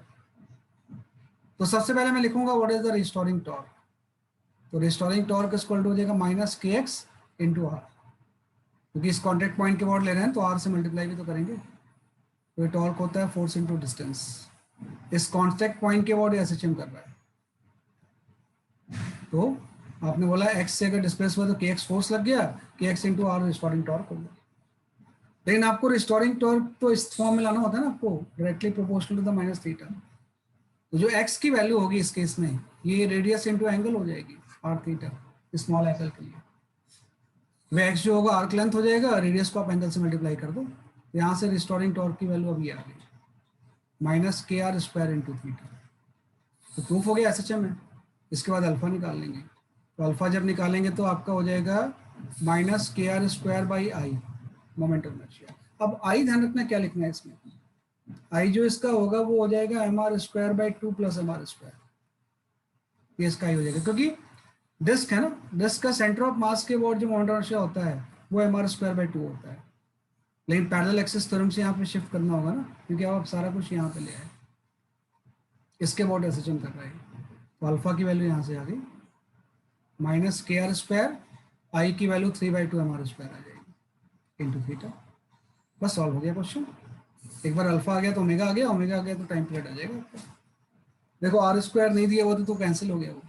तो सबसे पहले मैं लिखूंगा what is the restoring torque. तो रिस्टोरिंग टॉर्क इक्वल टू हो जाएगा माइनस के एक्स इंटू आर, क्योंकि इस कॉन्टेक्ट पॉइंट के बाद ले रहे हैं तो आर से मल्टीप्लाई भी तो करेंगे। तो ये टॉर्क होता है फोर्स इंटू डिस्टेंस, इस कॉन्टेक्ट पॉइंट के बाद एस एच एम कर रहा है। तो आपने बोला एक्स से अगर डिस्प्लेस हुआ तो के एक्स फोर्स लग गया, K X into R restoring torque हो गया। लेकिन आपको रिस्टोरिंग टॉर्क तो इस फॉर्म में लाना होता है ना आपको, directly proportional to the minus theta. तो जो एक्स की वैल्यू होगी इस केस में, ये रेडियस इंटू एंगल हो जाएगी आर थीटा स्मॉल एंगल के लिए। वह एक्स जो होगा आर्क लेंथ हो जाएगा, रेडियस को आप एंगल से मल्टीप्लाई कर दो, तो यहाँ से रिस्टोरिंग टॉर्क की वैल्यू अभी आ गई minus K R square into theta. तो प्रूफ हो गया एस एच एम है। इसके बाद अल्फा निकाल लेंगे, तो अल्फा जब निकालेंगे तो आपका हो जाएगा minus K R square by I moment of inertia. अब आई ध्यान रखना क्या लिखना है इसमें, आई जो इसका होगा वो हो जाएगा M R square by two plus M R square, ये इसका ही हो जाएगा, क्योंकि डिस्क है ना, डिस्क का सेंटर ऑफ मास के बाद जो मोमेंट ऑफ इनर्शिया होता है वो M R square by two होता है। लेकिन पैरेलल एक्सिस थ्योरम से यहाँ पे शिफ्ट करना होगा ना, क्योंकि आप सारा कुछ यहाँ पे ले आए, इसके बाद एस एच एम कर रहे हैं। तो अल्फा की वैल्यू यहाँ से आ गई माइनस के आर स्क्वायर, आई की वैल्यू 3/2 एम आर स्क्वायर आ जाएगी इंटू थीटा। बस सॉल्व हो गया क्वेश्चन। एक बार अल्फा आ गया तो ओमेगा आ गया, ओमेगा आ गया तो टाइम पीरियड आ जाएगा आपका। देखो आर स्क्वायर नहीं दिया हुआ तो कैंसिल हो गया, वो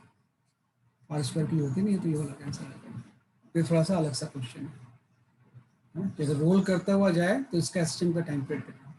आर स्क्वायर की होती नहीं है तो ये वाला कैंसिल हो गया। ये थोड़ा सा अलग सा क्वेश्चन है कि अगर रोल करता हुआ जाए तो इसका एसटीएम का टाइम पीरियड कितना होगा।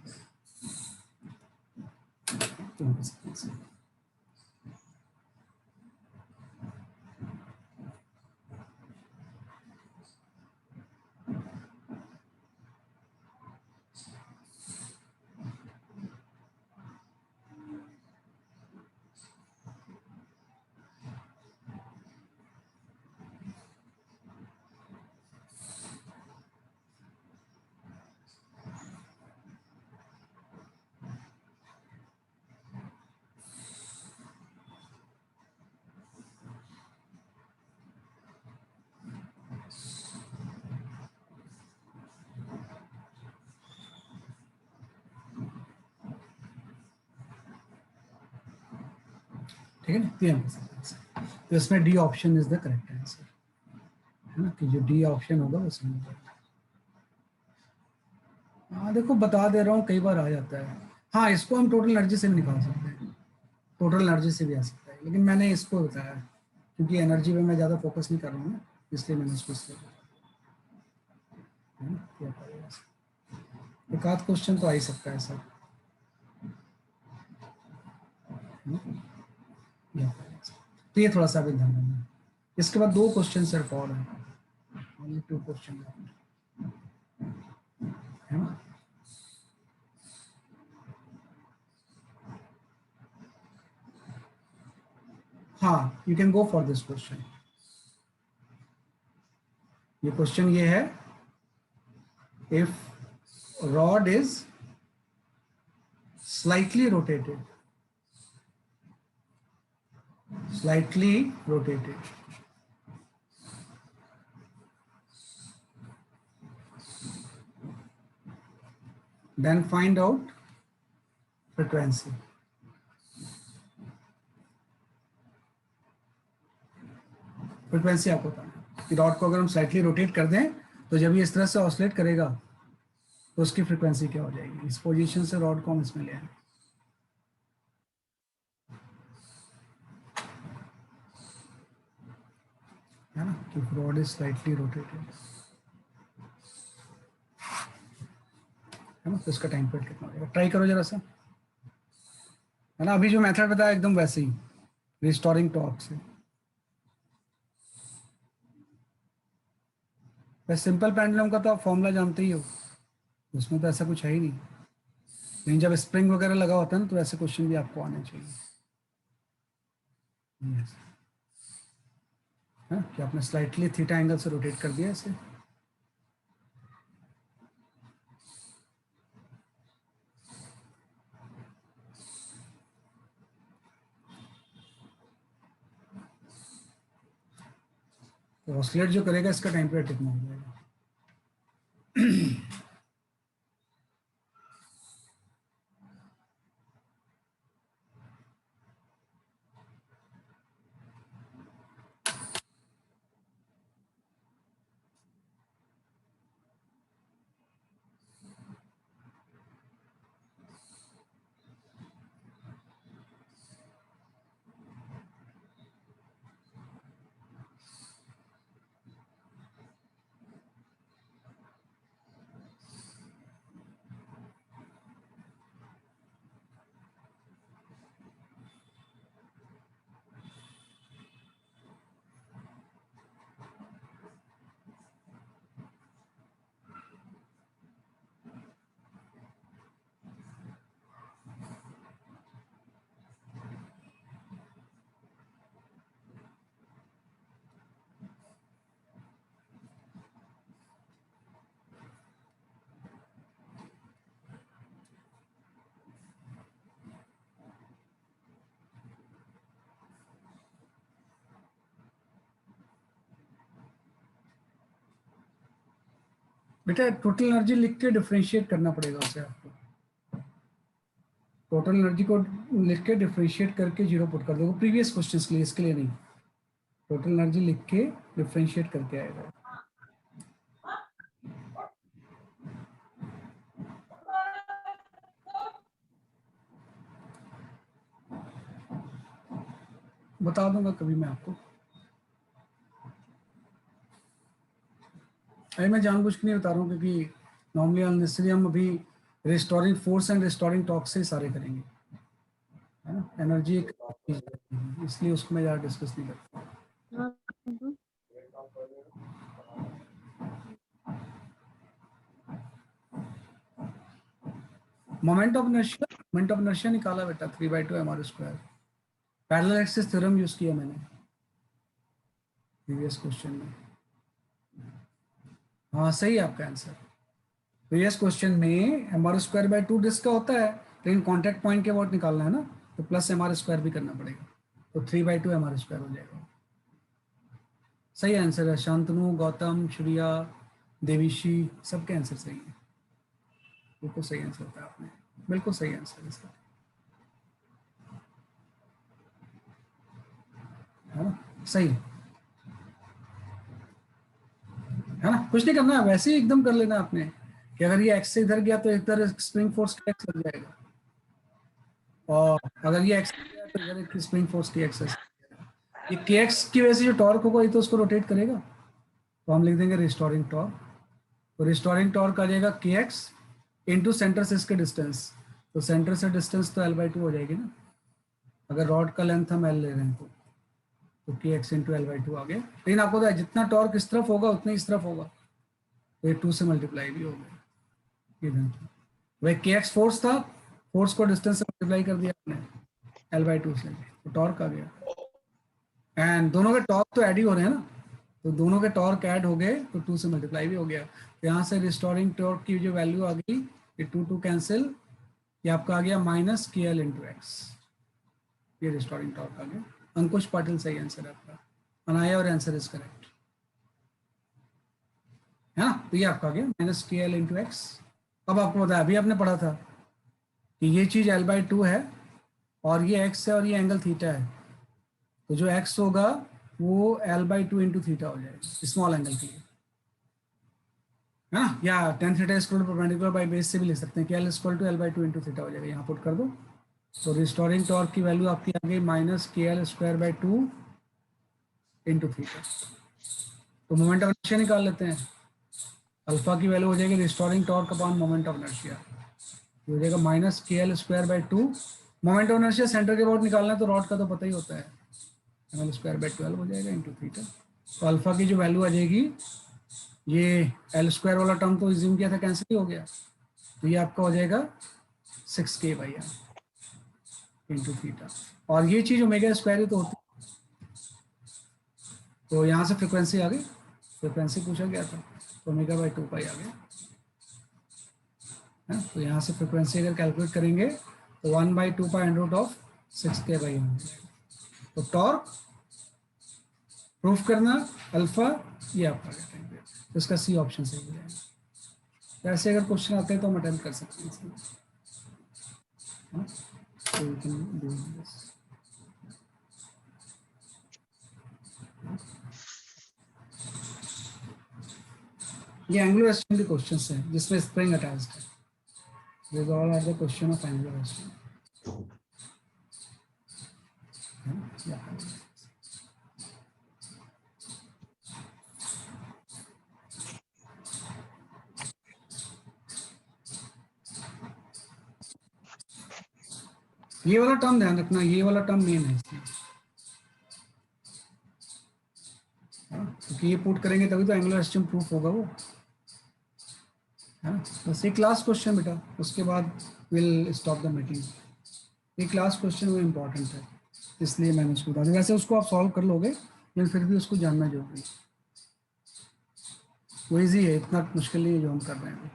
ठीक है ना, तो इसमें D option is the correct answer, है ना, कि जो डी ऑप्शन होगा वो सही होगा। हाँ देखो बता दे रहा हूँ, कई बार आ जाता है। हाँ इसको हम टोटल एनर्जी से भी निकाल सकते हैं, टोटल एनर्जी से भी आ सकता है, लेकिन मैंने इसको बताया क्योंकि एनर्जी पे मैं ज़्यादा फोकस नहीं कर रहा हूँ ना, इसलिए मैंने इसको इसलिए बताया, है ना, क्या करेगा। एक आध क्वेश्चन तो आ ही सकता है सर, तो ये थोड़ा सा भी ध्यान रखना। इसके बाद 2 क्वेश्चन सिर्फ और हैं, ओनली 2 क्वेश्चन है ना। हाँ you can go for this question. ये क्वेश्चन ये है, if rod is slightly rotated, then find out frequency। Frequency आपको बताना है कि रॉड को अगर हम स्लाइटली रोटेट कर दें तो जब ये इस तरह से ऑसिलेट करेगा तो उसकी फ्रीक्वेंसी क्या हो जाएगी। इस पोजीशन से रॉड को हम इसमें ले आए, है ना, कि रॉड इज स्लाइटली रोटेटेड, है ना, तो इसका टाइम पीरियड कितना हो जाएगा। ट्राई करो जरा सा, है ना, अभी जो मेथड बताया एकदम वैसे ही रिस्टोरिंग टॉर्क से। बस सिंपल पेंडुलम का तो आप फॉर्मूला जानते ही हो, उसमें तो ऐसा कुछ है ही नहीं। लेकिन जब स्प्रिंग वगैरह लगा होता है ना तो ऐसे क्वेश्चन भी आपको आने चाहिए। yes. है कि आपने स्लाइटली थीटा एंगल से रोटेट कर दिया इसे, तो ऑसिलेट जो करेगा इसका टाइम पीरियड कितना हो जाएगा? बेटा टोटल एनर्जी लिख के डिफरेंशिएट करना पड़ेगा उसे आपको। टोटल एनर्जी को लिख के डिफरेंशिएट करके जीरो पुट कर दो, प्रीवियस क्वेश्चंस के लिए, इसके लिए नहीं। टोटल एनर्जी लिख के डिफरेंशिएट करके आएगा। बता दूंगा कभी मैं आपको। अरे मैं जानबूझ के नहीं बता रहा हूँ क्योंकि नॉर्मली अननेसेसरी हम अभी restoring force and restoring torque से सारे करेंगे, है ना। एनर्जी एक चीज़ है, इसलिए उसको मैं ज़्यादा डिस्कस नहीं करता। मोमेंट ऑफ इनर्शिया निकाला बेटा 3/2 mr²। Parallel axis theorem use किया मैंने प्रीवियस क्वेश्चन में। हाँ सही है आपका आंसर। प्रीवियस क्वेश्चन में mr²/2 डिस्क का होता है, लेकिन कॉन्टैक्ट पॉइंट के अबाउट निकालना है ना, तो प्लस mr² भी करना पड़ेगा, तो 3/2 mr² हो जाएगा। सही आंसर है। शांतनु, गौतम, श्रिया, देवीशी, सबके आंसर सही है। बिल्कुल सही आंसर था आपने, बिल्कुल सही आंसर है इसका, है ना। सही है ना, कुछ नहीं करना है, वैसे ही एकदम कर लेना आपने कि अगर ये एक्स से इधर गया तो इधर स्प्रिंग फोर्स का एक्स लग जाएगा, और अगर ये एक्स गया तो इधर एक स्प्रिंग फोर्स की एक्स। ये के एक्स की वजह से जो टॉर्क होगा ये तो उसको रोटेट करेगा, तो हम लिख देंगे रिस्टोरिंग टॉर्क। तो रिस्टोरिंग टॉर्क आ जाएगा के एक्स इंटू सेंटर से इसके डिस्टेंस, तो सेंटर से डिस्टेंस तो L/2 हो जाएगी ना। अगर रॉड का लेंथ हम L ले रहे हैं तो के एक्स इंटू L/2 आ गया। लेकिन आपको पता है जितना टॉर्क इस तरफ होगा उतना इस तरफ होगा, तो ये 2 से मल्टीप्लाई भी हो गया। वही के एक्स फोर्स था, फोर्स को डिस्टेंस से मल्टीप्लाई कर दिया आपने L/2 से, तो टॉर्क आ गया। एंड दोनों के टॉर्क तो ऐड ही हो रहे हैं ना, तो दोनों के टॉर्क ऐड हो गए तो 2 से मल्टीप्लाई भी हो गया। तो यहाँ से रिस्टोरिंग टॉर्क की जो वैल्यू आ गई, ये 2 कैंसिल, ये आपका आ गया -KL × x। ये रिस्टोरिंग टॉर्क आ गया। अंकुश पाटिल सही आंसर है आपका। अनाया और आंसर इज करेक्ट, है ना। तो ये आपका आ गया -KL × x। अब आपको बताया, अभी आपने पढ़ा था कि ये चीज L/2 है और ये x है और ये एंगल थीटा है, तो जो x होगा वो L/2 × थीटा हो जाएगा स्मॉल एंगल के लिए, है ना। या tan θ = परपेंडिकुलर बाय बेस से भी लिख सकते हैं कि L = L/2 × थीटा हो जाएगा। यहाँ पुट कर दो, तो रिस्टोरिंग टॉर्क की वैल्यू आपकी आ गई -KL²/2 × थीटा। तो मोमेंट ऑफ इनर्शिया निकाल लेते हैं। अल्फा की वैल्यू हो जाएगी restoring torque upon moment of inertia, हो जाएगा -KL²/2। Moment of inertia centre के अबाउट निकालना है तो रॉड का तो पता ही होता है, ml²/12 हो जाएगा × थीटा। तो अल्फा की जो वैल्यू आ जाएगी, ये L² वाला टर्म तो इज्यूम किया था कैंसिल ही हो गया, तो ये आपका हो जाएगा 6K/r × थीटा। और ये चीज ω² ही तो होती है, तो यहाँ से फ्रिक्वेंसी आ गई, फ्रिक्वेंसी पूछा गया था, तो ω/2π आ गया है। तो यहाँ से फ्रिक्वेंसी अगर कैलकुलेट करेंगे तो 1/2π √6K/r। तो टॉर्क प्रूफ करना अल्फा, ये आपका करेंगे, तो इसका सी ऑप्शन सही हो जाएगा। तो ऐसे अगर क्वेश्चन आते हैं तो हम अटेम्प्ट कर सकते हैं इसमें। हाँ? So we can do this. ये एंगुलर एस्टिमेशन के क्वेश्चंस हैं जिसमें स्प्रिंग अटैच्ड है। These all are the question of angular estimation. Yeah. ये वाला टर्म ध्यान रखना, ये वाला टर्म मेन है इसमें, क्योंकि ये पुट करेंगे तभी तो एंगुलर एस्टिमेशन प्रूफ होगा वो, है ना। बस एक लास्ट क्वेश्चन बेटा, उसके बाद विल स्टॉप द मीटिंग। एक लास्ट क्वेश्चन वो इम्पोर्टेंट है, इसलिए मैंने उसको बता दिया। वैसे उसको आप सॉल्व कर लोगे, लेकिन फिर भी उसको जानना जरूरी है। वो इजी है, इतना मुश्किल नहीं है जो हम कर रहे हैं,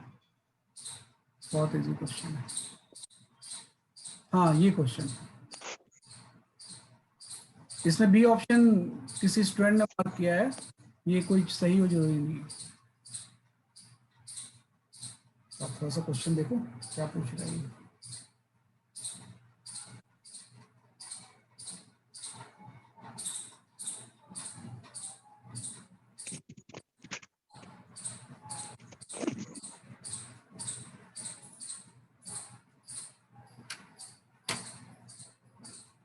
बहुत इजी क्वेश्चन है। हाँ, ये क्वेश्चन इसमें बी ऑप्शन किसी स्टूडेंट ने मार्क किया है, ये कोई सही हो जरूरी नहीं है। आप थोड़ा सा क्वेश्चन देखो क्या पूछ रहा है ये।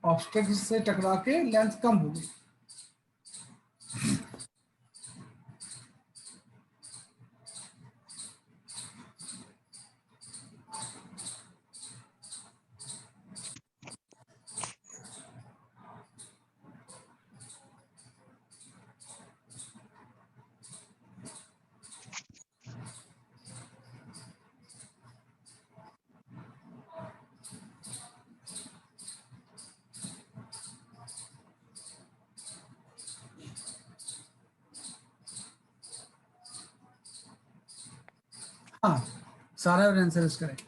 ऑब्स्टेकल से टकरा के लेंथ कम हो गई। हाँ, सारा आंसर इज करेक्ट।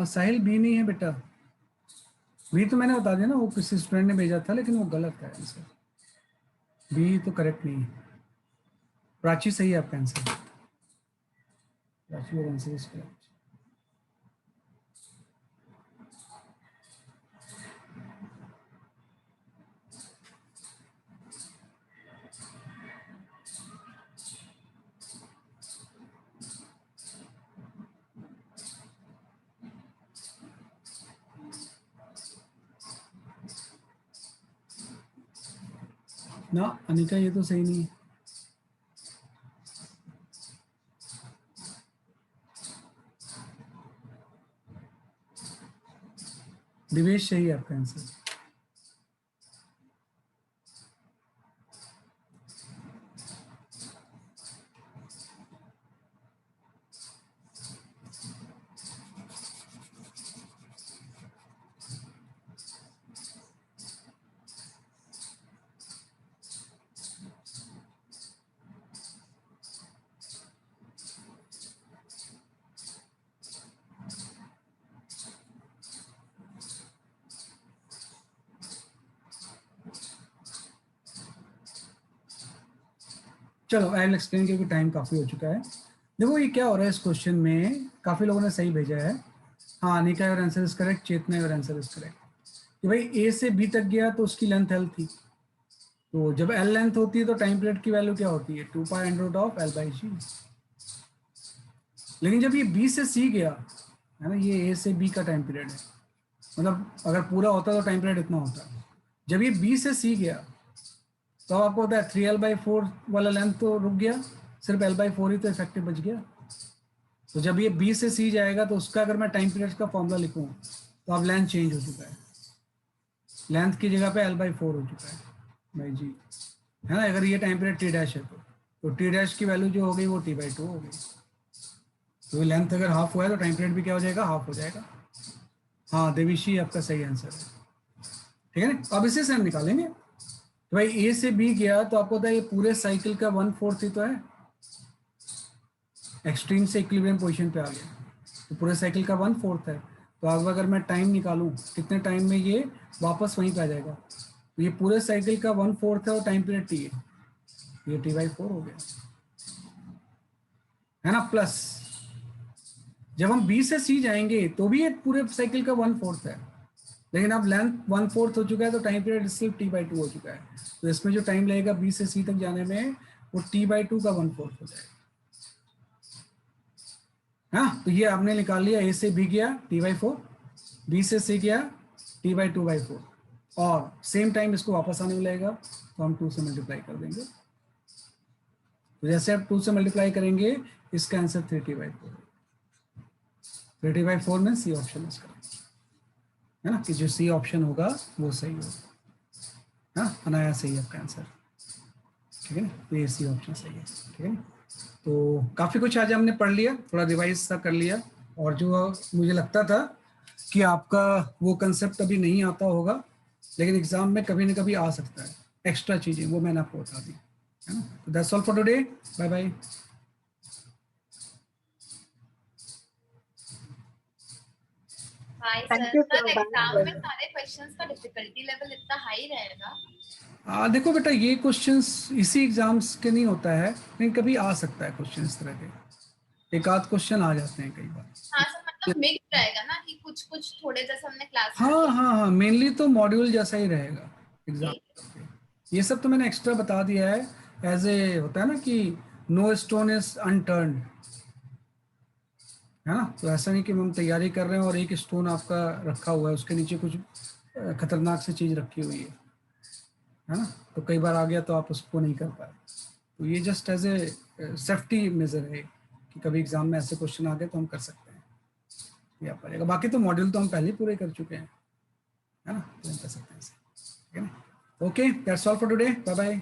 साहिल बी नहीं है बेटा, बी तो मैंने बता दिया ना, वो किसी स्टूडेंट ने भेजा था लेकिन वो गलत है आंसर, बी तो करेक्ट नहीं है। प्राची सही है आपका आंसर, प्राची का आंसर इज करेक्ट। ना अनिका, ये तो सही नहीं है। दिवेश सही है आपका आंसर। चलो आई विल एक्सप्लेन, क्योंकि टाइम काफ़ी हो चुका है। देखो ये क्या हो रहा है इस क्वेश्चन में, काफ़ी लोगों ने सही भेजा है। हाँ, Anika your answer is correct, Chetna your answer is correct. कि भाई ए से बी तक गया तो उसकी लेंथ एल थी, तो जब एल लेंथ होती है तो टाइम पीरियड की वैल्यू क्या होती है 2π√L/g। लेकिन जब ये बी से सी गया है ना, ये ए से बी का टाइम पीरियड है, मतलब अगर पूरा होता तो टाइम पीरियड इतना होता। जब ये बी से सी गया तो आपको पता है 3L/4 वाला लेंथ तो रुक गया, सिर्फ L/4 ही तो इफेक्टिव बच गया। तो जब ये बी से सी जाएगा तो उसका अगर मैं टाइम पीरियड का फॉर्मूला लिखूँ तो अब लेंथ चेंज हो चुका है, लेंथ की जगह पे L/4 हो चुका है भाई जी, है ना। अगर ये टाइम पीरियड टी डैश है तो टी डैश की वैल्यू जो हो गई वो T/2 हो गई। तो लेंथ अगर हाफ हुआ है तो टाइम पीरियड भी क्या हो जाएगा, हाफ हो जाएगा। हाँ देवीशी आपका सही आंसर है, ठीक है ना। अब इसे से हम निकालेंगे तो भाई ए से बी गया तो आपको पता है ये पूरे साइकिल का 1/4 ही तो है, एक्सट्रीम से इक्विलिब्रियम पोजीशन पे आ गया तो पूरे साइकिल का 1/4 है। तो अब अगर मैं टाइम निकालूं कितने टाइम में ये वापस वहीं पे आ जाएगा, तो ये पूरे साइकिल का 1/4 है और टाइम पीरियड टी है, ये T/4 हो गया, है ना। प्लस जब हम बी से सी जाएंगे तो भी ये पूरे साइकिल का 1/4 है, लेकिन अब लेंथ 1/4 हो चुका है तो टाइम पीरियड सिर्फ T/2 हो चुका है। तो इसमें जो टाइम लगेगा बी से सी तक जाने में वो T/2 का 1/4 हो जाएगा। हाँ तो ये आपने निकाल लिया, ए से बी गया T/4, बी से सी गया T/2/4, और सेम टाइम इसको वापस आने में लगेगा तो हम 2 से मल्टीप्लाई कर देंगे। तो जैसे आप 2 से मल्टीप्लाई करेंगे इसका आंसर 3T/4, 3T/4 में सी ऑप्शन इसका, है ना, कि जो सी ऑप्शन होगा वो सही होगा। हाँ अनाया सही आपका आंसर, ठीक है ना, तो ये सी ऑप्शन सही है, ठीक है ना। तो काफ़ी कुछ आज हमने पढ़ लिया, थोड़ा रिवाइज सा कर लिया, और जो मुझे लगता था कि आपका वो कंसेप्ट अभी नहीं आता होगा लेकिन एग्जाम में कभी ना कभी आ सकता है, एक्स्ट्रा चीज़ें वो मैंने आपको बता दी, है ना। तो that's all for today, bye bye. Hi Thank sir, you, sir sir. Exam Bye. में सारे क्वेश्चंस का डिफिकल्टी लेवल इतना हाई रहेगा? देखो बेटा ये क्वेश्चंस इसी एग्जाम्स के नहीं होता है, लेकिन कभी आ सकता है क्वेश्चन इस तरह के, एक आध क्वेश्चन आ जाते हैं कई बार। हाँ सर, मतलब मिक्स रहेगा ना कि कुछ कुछ थोड़े जैसे हमने क्लास में हाँ किया। हाँ हाँ, मेनली तो मॉड्यूल जैसा ही रहेगा एग्जाम। ठीक है। ये सब तो मैंने एक्स्ट्रा बता दिया है, एज ए होता है ना कि नो स्टोन इज अनटर्न्ड, है ना। तो ऐसा नहीं कि हम तैयारी कर रहे हैं और एक स्टोन आपका रखा हुआ है, उसके नीचे कुछ खतरनाक सी चीज़ रखी हुई है ना, तो कई बार आ गया तो आप उसको नहीं कर पाए। तो ये just as a safety measure है कि कभी एग्जाम में ऐसे क्वेश्चन आ गए तो हम कर सकते हैं, या पड़ेगा। बाकी तो मॉड्यूल तो हम पहले ही पूरे कर चुके हैं, है ना, तो हम कर सकते हैं ऐसे, ठीक है ना। Okay, that's all for today, bye bye.